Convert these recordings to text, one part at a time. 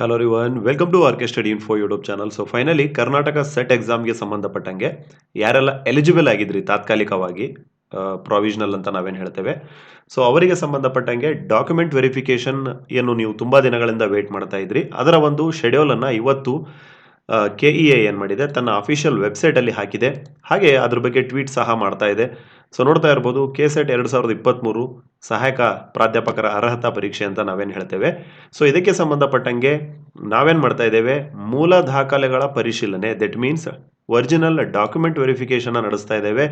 Hello ರಿವನ್ welcome to R K study info YouTube channel. So finally Karnataka SET ಎಕ್ಸಾಮ್ಗೆ ಸಂಬಂಧಪಟ್ಟಂಗೆ ಯಾರೆಲ್ಲ ಎಲಿಜಿಬಲ್ ಆಗಿದ್ರಿ ತಾತ್ಕಾಲಿಕವಾಗಿ ಪ್ರಾವಿಷನಲ್ ಅಂತ ನಾವೇನು ಹೇಳ್ತೇವೆ, ಸೊ ಅವರಿಗೆ ಸಂಬಂಧಪಟ್ಟಂಗೆ ಡಾಕ್ಯುಮೆಂಟ್ ವೆರಿಫಿಕೇಶನ್ ಏನು ನೀವು ತುಂಬ ದಿನಗಳಿಂದ ವೇಟ್ ಮಾಡ್ತಾ ಇದ್ರಿ, ಅದರ ಒಂದು ಶೆಡ್ಯೂಲನ್ನು ಇವತ್ತು KEA ಏನು ಮಾಡಿದೆ ತನ್ನ ಅಫಿಷಿಯಲ್ ವೆಬ್ಸೈಟಲ್ಲಿ ಹಾಕಿದೆ. ಹಾಗೆ ಅದ್ರ ಬಗ್ಗೆ ಟ್ವೀಟ್ ಸಹ ಮಾಡ್ತಾ ಇದೆ. ಸೊ ನೋಡ್ತಾ ಇರ್ಬೋದು, KSET 2023 ಸಹಾಯಕ ಪ್ರಾಧ್ಯಾಪಕರ ಅರ್ಹತಾ ಪರೀಕ್ಷೆ ಅಂತ ನಾವೇನು ಹೇಳ್ತೇವೆ. ಸೊ ಇದಕ್ಕೆ ಸಂಬಂಧಪಟ್ಟಂಗೆ ನಾವೇನು ಮಾಡ್ತಾ ಇದ್ದೇವೆ, ಮೂಲ ದಾಖಲೆಗಳ ಪರಿಶೀಲನೆ, that means original document verification ನಡೆಸ್ತಾ ಇದ್ದೇವೆ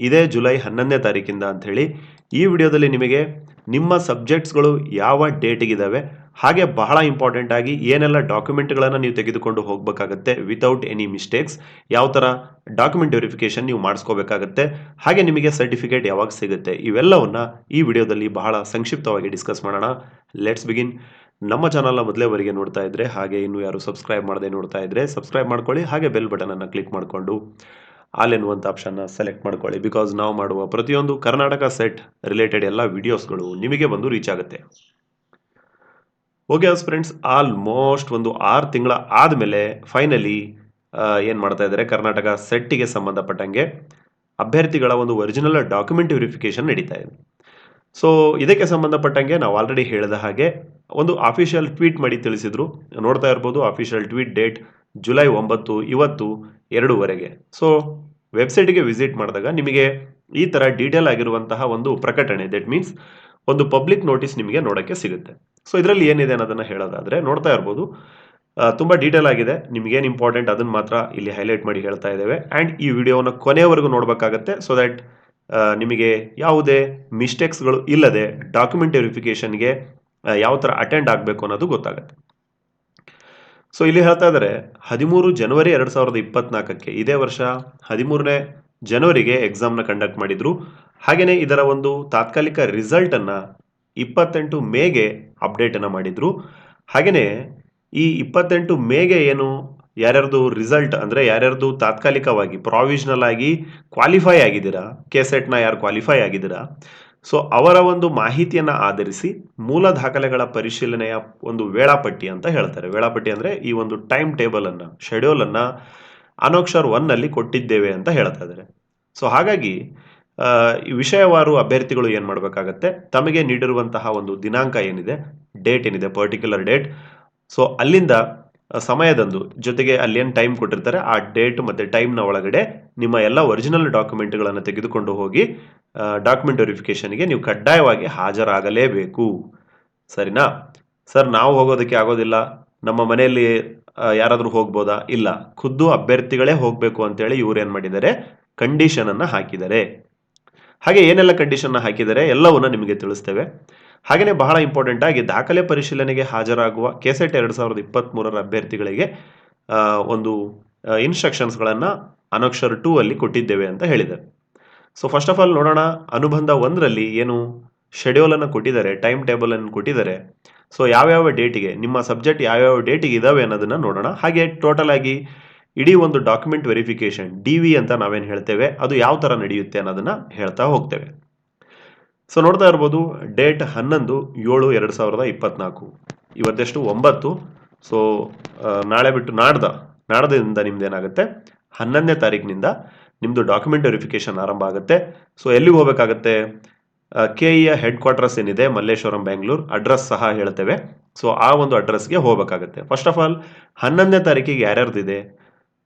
ಇದೇ ಜುಲೈ 11ನೇ ತಾರೀಕಿಂದ ಅಂತ ಹೇಳಿ. ಈ ವಿಡಿಯೋದಲ್ಲಿ ನಿಮಗೆ ನಿಮ್ಮ ಸಬ್ಜೆಕ್ಟ್ಸ್ಗಳು ಯಾವ ಡೇಟಿಗಿದ್ದಾವೆ, ಹಾಗೆ ಬಹಳ ಇಂಪಾರ್ಟೆಂಟ್ ಆಗಿ ಏನೆಲ್ಲ ಡಾಕ್ಯುಮೆಂಟ್ಗಳನ್ನು ನೀವು ತೆಗೆದುಕೊಂಡು ಹೋಗಬೇಕಾಗತ್ತೆ ವಿತೌಟ್ ಎನಿ ಮಿಸ್ಟೇಕ್ಸ್, ಯಾವ ಥರ ಡಾಕ್ಯುಮೆಂಟ್ ವೆರಿಫಿಕೇಶನ್ ನೀವು ಮಾಡಿಸ್ಕೋಬೇಕಾಗತ್ತೆ, ಹಾಗೆ ನಿಮಗೆ ಸರ್ಟಿಫಿಕೇಟ್ ಯಾವಾಗ ಸಿಗುತ್ತೆ, ಇವೆಲ್ಲವನ್ನ ಈ ವಿಡಿಯೋದಲ್ಲಿ ಬಹಳ ಸಂಕ್ಷಿಪ್ತವಾಗಿ ಡಿಸ್ಕಸ್ ಮಾಡೋಣ. Let's begin. ನಮ್ಮ ಚಾನಲ್ನ ಮೊದಲೇವರೆಗೆ ನೋಡ್ತಾ ಇದ್ರೆ, ಹಾಗೆ ಇನ್ನೂ ಯಾರು ಸಬ್ಸ್ಕ್ರೈಬ್ ಮಾಡದೆ ನೋಡ್ತಾ ಇದ್ರೆ ಸಬ್ಸ್ಕ್ರೈಬ್ ಮಾಡ್ಕೊಳ್ಳಿ, ಹಾಗೆ ಬೆಲ್ ಬಟನ್ ಅನ್ನು ಕ್ಲಿಕ್ ಮಾಡಿಕೊಂಡು ಆಲ್ ಎನ್ನುವಂಥ ಆಪ್ಷನ್ನ ಸೆಲೆಕ್ಟ್ ಮಾಡ್ಕೊಳ್ಳಿ. ಬಿಕಾಸ್ ನಾವು ಮಾಡುವ ಪ್ರತಿಯೊಂದು ಕರ್ನಾಟಕ ಸೆಟ್ ರಿಲೇಟೆಡ್ ಎಲ್ಲ ವಿಡಿಯೋಸ್ಗಳು ನಿಮಗೆ ಬಂದು ರೀಚ್ ಆಗುತ್ತೆ. ಓಕೆ ಫ್ರೆಂಡ್ಸ್, ಆಲ್ಮೋಸ್ಟ್ ಒಂದು 6 ತಿಂಗಳ ಆದಮೇಲೆ ಫೈನಲಿ ಏನು ಮಾಡ್ತಾ ಇದ್ದಾರೆ, ಕರ್ನಾಟಕ ಸೆಟ್ಟಿಗೆ ಸಂಬಂಧಪಟ್ಟಂಗೆ ಅಭ್ಯರ್ಥಿಗಳ ಒಂದು ಒರಿಜಿನಲ್ ಡಾಕ್ಯುಮೆಂಟ್ ವೆರಿಫಿಕೇಶನ್ ನಡೀತಾ ಇದೆ. ಸೊ ಇದಕ್ಕೆ ಸಂಬಂಧಪಟ್ಟಂಗೆ ನಾವು ಆಲ್ರೆಡಿ ಹೇಳಿದ ಹಾಗೆ ಒಂದು ಅಫಿಷಿಯಲ್ ಟ್ವೀಟ್ ಮಾಡಿ ತಿಳಿಸಿದ್ರು. ನೋಡ್ತಾ ಇರ್ಬೋದು, ಅಫಿಷಿಯಲ್ ಟ್ವೀಟ್ ಡೇಟ್ ಜುಲೈ 9, ಇವತ್ತು 2ವರೆಗೆ. ಸೊ ವೆಬ್ಸೈಟ್ಗೆ ವಿಸಿಟ್ ಮಾಡಿದಾಗ ನಿಮಗೆ ಈ ಥರ ಡೀಟೇಲ್ ಆಗಿರುವಂತಹ ಒಂದು ಪ್ರಕಟಣೆ, ದಟ್ ಮೀನ್ಸ್ ಒಂದು ಪಬ್ಲಿಕ್ ನೋಟಿಸ್ ನಿಮಗೆ ನೋಡೋಕ್ಕೆ ಸಿಗುತ್ತೆ. ಸೊ ಇದರಲ್ಲಿ ಏನಿದೆ ಅನ್ನೋದನ್ನು ಹೇಳೋದಾದರೆ ನೋಡ್ತಾ ಇರ್ಬೋದು, ತುಂಬ ಡೀಟೇಲ್ ಆಗಿದೆ. ನಿಮಗೇನು ಇಂಪಾರ್ಟೆಂಟ್ ಅದನ್ನು ಮಾತ್ರ ಇಲ್ಲಿ ಹೈಲೈಟ್ ಮಾಡಿ ಹೇಳ್ತಾ ಇದ್ದೇವೆ. ಆ್ಯಂಡ್ ಈ ವಿಡಿಯೋನ ಕೊನೆಯವರೆಗೂ ನೋಡಬೇಕಾಗತ್ತೆ, ಸೊ ದ್ಯಾಟ್ ನಿಮಗೆ ಯಾವುದೇ ಮಿಸ್ಟೇಕ್ಸ್ಗಳು ಇಲ್ಲದೆ ಡಾಕ್ಯುಮೆಂಟ್ ವೆರಿಫಿಕೇಷನ್ಗೆ ಯಾವ ಥರ ಅಟೆಂಡ್ ಆಗಬೇಕು ಅನ್ನೋದು ಗೊತ್ತಾಗುತ್ತೆ. ಸೊ ಇಲ್ಲಿ ಹೇಳ್ತಾ ಇದ್ದಾರೆ, 13 ಜನವರಿ 2024ಕ್ಕೆ, ಇದೇ ವರ್ಷ 13ನೇ ಜನವರಿಗೆ ಎಕ್ಸಾಮ್ನ ಕಂಡಕ್ಟ್ ಮಾಡಿದ್ರು. ಹಾಗೆಯೇ ಇದರ ಒಂದು ತಾತ್ಕಾಲಿಕ ರಿಸಲ್ಟನ್ನು 28 ಮೇಗೆ ಅಪ್ಡೇಟನ್ನು ಮಾಡಿದ್ರು. ಹಾಗೆಯೇ ಈ 28 ಮೇಗೆ ಏನು ಯಾರ್ಯಾರ್ದು ರಿಸಲ್ಟ್ ಅಂದರೆ ಯಾರ್ಯಾರ್ದು ತಾತ್ಕಾಲಿಕವಾಗಿ ಪ್ರಾವಿಷನಲ್ ಆಗಿ ಕ್ವಾಲಿಫೈ ಆಗಿದ್ದೀರಾ, KSETನ ಯಾರು ಕ್ವಾಲಿಫೈ ಆಗಿದ್ದೀರಾ, ಸೊ ಅವರ ಒಂದು ಮಾಹಿತಿಯನ್ನು ಆಧರಿಸಿ ಮೂಲ ದಾಖಲೆಗಳ ಪರಿಶೀಲನೆಯ ಒಂದು ವೇಳಾಪಟ್ಟಿ ಅಂತ ಹೇಳ್ತಾರೆ. ವೇಳಾಪಟ್ಟಿ ಅಂದರೆ ಈ ಒಂದು ಟೈಮ್ ಟೇಬಲನ್ನು, ಶೆಡ್ಯೂಲನ್ನು ಅನಕ್ಷರ್ 1ನಲ್ಲಿ ಕೊಟ್ಟಿದ್ದೇವೆ ಅಂತ ಹೇಳ್ತಾ ಇದ್ದಾರೆ. ಸೊ ಹಾಗಾಗಿ ಈ ವಿಷಯವಾರು ಅಭ್ಯರ್ಥಿಗಳು ಏನು ಮಾಡಬೇಕಾಗತ್ತೆ, ತಮಗೆ ನೀಡಿರುವಂತಹ ಒಂದು ದಿನಾಂಕ ಏನಿದೆ, ಡೇಟ್ ಏನಿದೆ, ಪರ್ಟಿಕ್ಯುಲರ್ ಡೇಟ್, ಸೊ ಅಲ್ಲಿಂದ ಸಮಯದಂದು ಜೊತೆಗೆ ಅಲ್ಲಿ ಏನು ಟೈಮ್ ಕೊಟ್ಟಿರ್ತಾರೆ ಆ ಡೇಟ್ ಮತ್ತು ಟೈಮ್ನ ಒಳಗಡೆ ನಿಮ್ಮ ಎಲ್ಲ ಒರಿಜಿನಲ್ ಡಾಕ್ಯುಮೆಂಟ್ಗಳನ್ನು ತೆಗೆದುಕೊಂಡು ಹೋಗಿ ಡಾಕ್ಯುಮೆಂಟ್ ವೆರಿಫಿಕೇಷನ್ಗೆ ನೀವು ಕಡ್ಡಾಯವಾಗಿ ಹಾಜರಾಗಲೇಬೇಕು. ಸರಿನಾ ಸರ್? ನಾವು ಹೋಗೋದಕ್ಕೆ ಆಗೋದಿಲ್ಲ, ನಮ್ಮ ಮನೆಯಲ್ಲಿ ಯಾರಾದರೂ ಹೋಗ್ಬೋದಾ? ಇಲ್ಲ, ಖುದ್ದು ಅಭ್ಯರ್ಥಿಗಳೇ ಹೋಗಬೇಕು ಅಂತೇಳಿ ಇವ್ರು ಏನು ಮಾಡಿದ್ದಾರೆ, ಕಂಡೀಷನನ್ನು ಹಾಕಿದ್ದಾರೆ. ಹಾಗೆ ಏನೆಲ್ಲ ಕಂಡೀಷನ್ನ ಹಾಕಿದ್ದಾರೆ ಎಲ್ಲವನ್ನ ನಿಮಗೆ ತಿಳಿಸ್ತೇವೆ. ಹಾಗೆಯೇ ಬಹಳ ಇಂಪಾರ್ಟೆಂಟ್ ಆಗಿ ದಾಖಲೆ ಪರಿಶೀಲನೆಗೆ ಹಾಜರಾಗುವ KSET 2023 ಅಭ್ಯರ್ಥಿಗಳಿಗೆ ಒಂದು ಇನ್ಸ್ಟ್ರಕ್ಷನ್ಸ್ಗಳನ್ನು ಅನಕ್ಷರ್ 2 ಅಲ್ಲಿ ಕೊಟ್ಟಿದ್ದೇವೆ ಅಂತ ಹೇಳಿದ್ದಾರೆ. ಸೊ ಫಸ್ಟ್ ಆಫ್ ಆಲ್ ನೋಡೋಣ, ಅನುಬಂಧ 1ರಲ್ಲಿ ಏನು ಶೆಡ್ಯೂಲನ್ನು ಕೊಟ್ಟಿದ್ದಾರೆ, ಟೈಮ್ ಟೇಬಲನ್ನು ಕೊಟ್ಟಿದ್ದಾರೆ. ಸೊ ಯಾವ್ಯಾವ ಡೇಟಿಗೆ ನಿಮ್ಮ ಸಬ್ಜೆಕ್ಟ್ ಯಾವ್ಯಾವ ಡೇಟಿಗೆ ಇದಾವೆ ಅನ್ನೋದನ್ನು ನೋಡೋಣ. ಹಾಗೆ ಟೋಟಲ್ ಆಗಿ ಇಡೀ ಒಂದು ಡಾಕ್ಯುಮೆಂಟ್ ವೆರಿಫಿಕೇಶನ್ DV ಅಂತ ನಾವೇನು ಹೇಳ್ತೇವೆ, ಅದು ಯಾವ ಥರ ನಡೆಯುತ್ತೆ ಅನ್ನೋದನ್ನು ಹೇಳ್ತಾ ಹೋಗ್ತೇವೆ. ಸೊ ನೋಡ್ತಾ ಇರ್ಬೋದು, ಡೇಟ್ 11/7/2024, ಇವತ್ತೆಷ್ಟು 9. ಸೊ ನಾಳೆ ಬಿಟ್ಟು ನಾಡ್ದಿಂದ ನಿಮ್ದು ಏನಾಗುತ್ತೆ, 11ನೇ ತಾರೀಕಿನಿಂದ ನಿಮ್ಮದು ಡಾಕ್ಯುಮೆಂಟ್ ವೆರಿಫಿಕೇಶನ್ ಆರಂಭ ಆಗುತ್ತೆ. ಸೊ ಎಲ್ಲಿಗೆ ಹೋಗಬೇಕಾಗತ್ತೆ, KEಯ ಹೆಡ್ ಕ್ವಾರ್ಟರ್ಸ್ ಏನಿದೆ ಮಲ್ಲೇಶ್ವರಂ ಬೆಂಗಳೂರು, ಅಡ್ರೆಸ್ ಸಹ ಹೇಳ್ತೇವೆ. ಸೊ ಆ ಒಂದು ಅಡ್ರೆಸ್ಗೆ ಹೋಗಬೇಕಾಗತ್ತೆ. ಫಸ್ಟ್ ಆಫ್ ಆಲ್ 11ನೇ ತಾರೀಕಿಗೆ ಯಾರ್ಯಾರ್ದಿದೆ,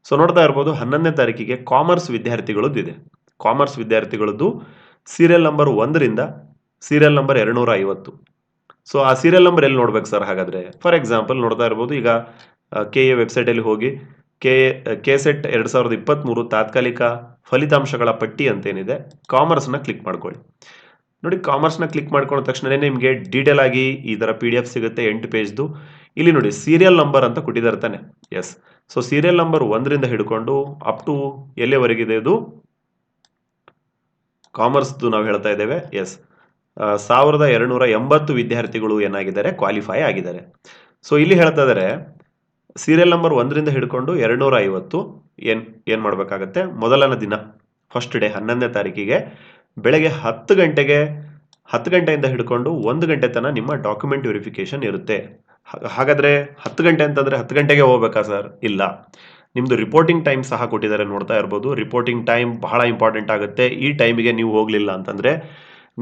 ಸೊ ನೋಡ್ತಾ ಇರ್ಬೋದು, 11ನೇ ತಾರೀಕಿಗೆ ಕಾಮರ್ಸ್ ವಿದ್ಯಾರ್ಥಿಗಳದ್ದಿದೆ. ಕಾಮರ್ಸ್ ವಿದ್ಯಾರ್ಥಿಗಳದ್ದು ಸೀರಿಯಲ್ ನಂಬರ್ 1ರಿಂದ ಸೀರಿಯಲ್ ನಂಬರ್ 250. ಸೊ ಆ ಸೀರಿಯಲ್ ನಂಬರ್ ಎಲ್ಲಿ ನೋಡ್ಬೇಕು ಸರ್? ಹಾಗಾದರೆ ಫಾರ್ ಎಕ್ಸಾಂಪಲ್ ನೋಡ್ತಾ ಇರ್ಬೋದು, ಈಗ KEA ವೆಬ್ಸೈಟಲ್ಲಿ ಹೋಗಿ KSET 2023 ತಾತ್ಕಾಲಿಕ ಫಲಿತಾಂಶಗಳ ಪಟ್ಟಿ ಅಂತೇನಿದೆ, ಕಾಮರ್ಸ್ನ ಕ್ಲಿಕ್ ಮಾಡ್ಕೊಳ್ಳಿ. ನೋಡಿ, ಕಾಮರ್ಸ್ನ ಕ್ಲಿಕ್ ಮಾಡ್ಕೊಂಡ ತಕ್ಷಣವೇ ನಿಮಗೆ ಡೀಟೇಲ್ ಆಗಿ ಈ ಥರ PDF ಸಿಗುತ್ತೆ, 8 ಪೇಜ್ದು. ಇಲ್ಲಿ ನೋಡಿ ಸೀರಿಯಲ್ ನಂಬರ್ ಅಂತ ಕೊಟ್ಟಿದ್ದಾರೆ ತಾನೆ. ಎಸ್. ಸೊ ಸೀರಿಯಲ್ ನಂಬರ್ 1ರಿಂದ ಹಿಡ್ಕೊಂಡು ಅಪ್ ಟು ಎಲ್ಲಿವರೆಗಿದೆ ಇದು ಕಾಮರ್ಸ್ದು ನಾವು ಹೇಳ್ತಾ ಇದ್ದೇವೆ. ಎಸ್, 1280 ವಿದ್ಯಾರ್ಥಿಗಳು ಏನಾಗಿದ್ದಾರೆ, ಕ್ವಾಲಿಫೈ ಆಗಿದ್ದಾರೆ. ಸೊ ಇಲ್ಲಿ ಹೇಳ್ತಾ ಇದ್ದಾರೆ ಸೀರಿಯಲ್ ನಂಬರ್ 1ರಿಂದ ಹಿಡ್ಕೊಂಡು 250 ಏನು ಮಾಡಬೇಕಾಗತ್ತೆ, ಮೊದಲನ ದಿನ ಫಸ್ಟ್ ಡೇ 11ನೇ ತಾರೀಕಿಗೆ ಬೆಳಗ್ಗೆ 10 ಗಂಟೆಯಿಂದ ಹಿಡ್ಕೊಂಡು 1 ಗಂಟೆ ತನಕ ನಿಮ್ಮ ಡಾಕ್ಯುಮೆಂಟ್ ವೆರಿಫಿಕೇಶನ್ ಇರುತ್ತೆ. ಹಾಗಾದರೆ 10 ಗಂಟೆ ಅಂತಂದರೆ 10 ಗಂಟೆಗೆ ಹೋಗ್ಬೇಕಾ ಸರ್? ಇಲ್ಲ. ನಿಮ್ಮದು ರಿಪೋರ್ಟಿಂಗ್ ಟೈಮ್ ಸಹ ಕೊಟ್ಟಿದ್ದಾರೆ, ನೋಡ್ತಾ ಇರ್ಬೋದು. ರಿಪೋರ್ಟಿಂಗ್ ಟೈಮ್ ಬಹಳ ಇಂಪಾರ್ಟೆಂಟ್ ಆಗುತ್ತೆ. ಈ ಟೈಮಿಗೆ ನೀವು ಹೋಗಲಿಲ್ಲ ಅಂತಂದರೆ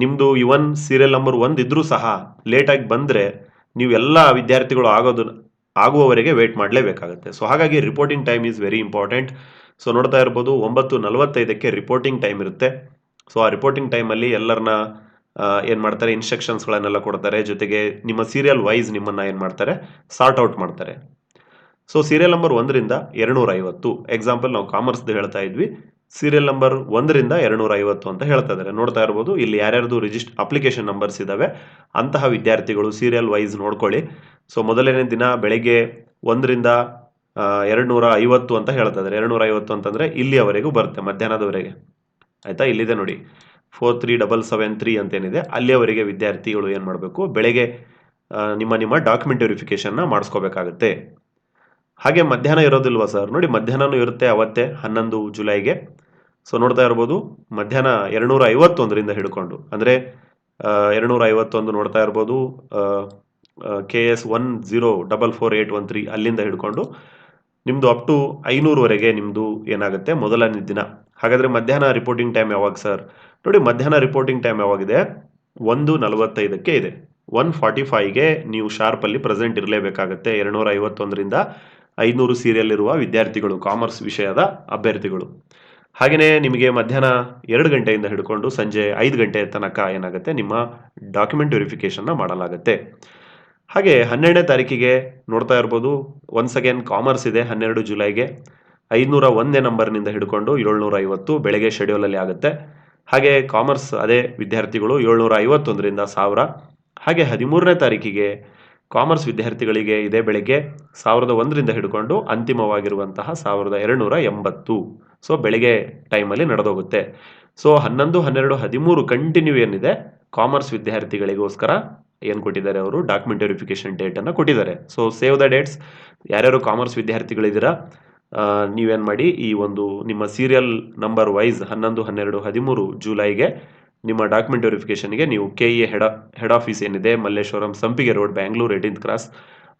ನಿಮ್ಮದು ಇವನ್ ಸೀರಿಯಲ್ ನಂಬರ್ 1 ಇದ್ರೂ ಸಹ ಲೇಟಾಗಿ ಬಂದರೆ ನೀವು ಎಲ್ಲ ವಿದ್ಯಾರ್ಥಿಗಳು ಆಗುವವರೆಗೆ ವೇಟ್ ಮಾಡಲೇಬೇಕಾಗುತ್ತೆ. ಸೊ ಹಾಗಾಗಿ reporting time is very important. So ನೋಡ್ತಾ ಇರ್ಬೋದು 9:45ಕ್ಕೆ ರಿಪೋರ್ಟಿಂಗ್ ಟೈಮ್ ಇರುತ್ತೆ. ಸೊ ಆ ರಿಪೋರ್ಟಿಂಗ್ ಟೈಮಲ್ಲಿ ಎಲ್ಲರನ್ನ ಏನು ಮಾಡ್ತಾರೆ, ಇನ್ಸ್ಟ್ರಕ್ಷನ್ಸ್ಗಳನ್ನೆಲ್ಲ ಕೊಡ್ತಾರೆ. ಜೊತೆಗೆ ನಿಮ್ಮ ಸೀರಿಯಲ್ ವೈಸ್ ನಿಮ್ಮನ್ನು ಏನು ಮಾಡ್ತಾರೆ, ಸಾರ್ಟ್ ಔಟ್ ಮಾಡ್ತಾರೆ. ಸೊ ಸೀರಿಯಲ್ ನಂಬರ್ 1ರಿಂದ 250 ಎಕ್ಸಾಂಪಲ್ ನಾವು ಕಾಮರ್ಸ್ದು ಹೇಳ್ತಾ ಇದ್ವಿ. ಸೀರಿಯಲ್ ನಂಬರ್ 1ರಿಂದ 250 ಅಂತ ಹೇಳ್ತಾ ಇದ್ದಾರೆ. ನೋಡ್ತಾ ಇರ್ಬೋದು ಇಲ್ಲಿ ಯಾರ್ಯಾರ್ದು ಅಪ್ಲಿಕೇಶನ್ ನಂಬರ್ಸ್ ಇದಾವೆ ಅಂತಹ ವಿದ್ಯಾರ್ಥಿಗಳು ಸೀರಿಯಲ್ ವೈಸ್ ನೋಡ್ಕೊಳ್ಳಿ. ಸೊ ಮೊದಲನೇ ದಿನ ಬೆಳಗ್ಗೆ 1ರಿಂದ 250 ಅಂತ ಹೇಳ್ತಾ ಇದ್ದಾರೆ. 250 ಅಂತಂದರೆ ಇಲ್ಲಿಯವರೆಗೂ ಬರುತ್ತೆ, ಮಧ್ಯಾಹ್ನದವರೆಗೆ. ಆಯಿತಾ, ಇಲ್ಲಿದೆ ನೋಡಿ 43773 ಅಂತೇನಿದೆ, ಅಲ್ಲಿಯವರೆಗೆ ವಿದ್ಯಾರ್ಥಿಗಳು ಏನು ಮಾಡಬೇಕು, ಬೆಳಗ್ಗೆ ನಿಮ್ಮ ಡಾಕ್ಯುಮೆಂಟ್ ವೆರಿಫಿಕೇಷನ್ನ ಮಾಡಿಸ್ಕೋಬೇಕಾಗತ್ತೆ. ಹಾಗೆ ಮಧ್ಯಾಹ್ನ ಇರೋದಿಲ್ವಾ ಸರ್? ನೋಡಿ ಮಧ್ಯಾಹ್ನನೂ ಇರುತ್ತೆ ಅವತ್ತೇ 11 ಜುಲೈಗೆ. ಸೊ ನೋಡ್ತಾ ಇರ್ಬೋದು ಮಧ್ಯಾಹ್ನ 251ರಿಂದ ಹಿಡ್ಕೊಂಡು, ಅಂದರೆ 251 ನೋಡ್ತಾ ಇರ್ಬೋದು KS 10444813 ಅಲ್ಲಿಂದ ಹಿಡ್ಕೊಂಡು ನಿಮ್ಮದು ಅಪ್ ಟು 500ವರೆಗೆ ನಿಮ್ಮದು ಏನಾಗುತ್ತೆ ಮೊದಲನೇ ದಿನ. ಹಾಗಾದರೆ ಮಧ್ಯಾಹ್ನ ರಿಪೋರ್ಟಿಂಗ್ ಟೈಮ್ ಯಾವಾಗ ಸರ್? ನೋಡಿ ಮಧ್ಯಾಹ್ನ ರಿಪೋರ್ಟಿಂಗ್ ಟೈಮ್ ಯಾವಾಗಿದೆ, 1:45ಕ್ಕೆ ಇದೆ. 1:45ಗೆ ನೀವು ಶಾರ್ಪಲ್ಲಿ ಪ್ರೆಸೆಂಟ್ ಇರಲೇಬೇಕಾಗತ್ತೆ. 251ರಿಂದ 500 ಸೀರಿಯಲ್ ಇರುವ ವಿದ್ಯಾರ್ಥಿಗಳು, ಕಾಮರ್ಸ್ ವಿಷಯದ ಅಭ್ಯರ್ಥಿಗಳು. ಹಾಗೆಯೇ ನಿಮಗೆ ಮಧ್ಯಾಹ್ನ 2 ಗಂಟೆಯಿಂದ ಹಿಡ್ಕೊಂಡು ಸಂಜೆ 5 ಗಂಟೆ ತನಕ ಏನಾಗುತ್ತೆ, ನಿಮ್ಮ ಡಾಕ್ಯುಮೆಂಟ್ ವೆರಿಫಿಕೇಷನ್ನ ಮಾಡಲಾಗುತ್ತೆ. ಹಾಗೆ 12ನೇ ತಾರೀಕಿಗೆ ನೋಡ್ತಾ ಇರ್ಬೋದು, ಒನ್ಸ್ ಅಗೇನ್ ಕಾಮರ್ಸ್ ಇದೆ 12 ಜುಲೈಗೆ. 501ನೇ ನಂಬರ್ನಿಂದ ಹಿಡ್ಕೊಂಡು 750 ಬೆಳಗ್ಗೆ ಶೆಡ್ಯೂಲಲ್ಲಿ ಆಗುತ್ತೆ. ಹಾಗೆ ಕಾಮರ್ಸ್ ಅದೇ ವಿದ್ಯಾರ್ಥಿಗಳು 751ರಿಂದ 1000. ಹಾಗೆ 13ನೇ ತಾರೀಕಿಗೆ ಕಾಮರ್ಸ್ ವಿದ್ಯಾರ್ಥಿಗಳಿಗೆ ಇದೇ ಬೆಳಗ್ಗೆ 1001ರಿಂದ ಹಿಡ್ಕೊಂಡು ಅಂತಿಮವಾಗಿರುವಂತಹ 1280. ಸೊ ಬೆಳಿಗ್ಗೆ ಟೈಮಲ್ಲಿ ನಡೆದೋಗುತ್ತೆ. ಸೊ 11, 12, 13 ಕಂಟಿನ್ಯೂ ಏನಿದೆ ಕಾಮರ್ಸ್ ವಿದ್ಯಾರ್ಥಿಗಳಿಗೋಸ್ಕರ ಏನು ಕೊಟ್ಟಿದ್ದಾರೆ, ಅವರು ಡಾಕ್ಯುಮೆಂಟ್ ವೆರಿಫಿಕೇಷನ್ ಡೇಟನ್ನು ಕೊಟ್ಟಿದ್ದಾರೆ. So save the dates. ಯಾರ್ಯಾರು ಕಾಮರ್ಸ್ ವಿದ್ಯಾರ್ಥಿಗಳಿದ್ದೀರಾ, ನೀವೇನು ಮಾಡಿ, ಈ ಒಂದು ನಿಮ್ಮ ಸೀರಿಯಲ್ ನಂಬರ್ ವೈಸ್ 11, 12, 13 ಜುಲೈಗೆ ನಿಮ್ಮ ಡಾಕ್ಯುಮೆಂಟ್ ವೆರಿಫಿಕೇಷನ್ಗೆ ನೀವು KE ಹೆಡ್ ಆಫೀಸ್ ಏನಿದೆ ಮಲ್ಲೇಶ್ವರಂ ಸಂಪಿಗೆ ರೋಡ್, ಬ್ಯಾಂಗ್ಳೂರ್ 18th ಕ್ರಾಸ್,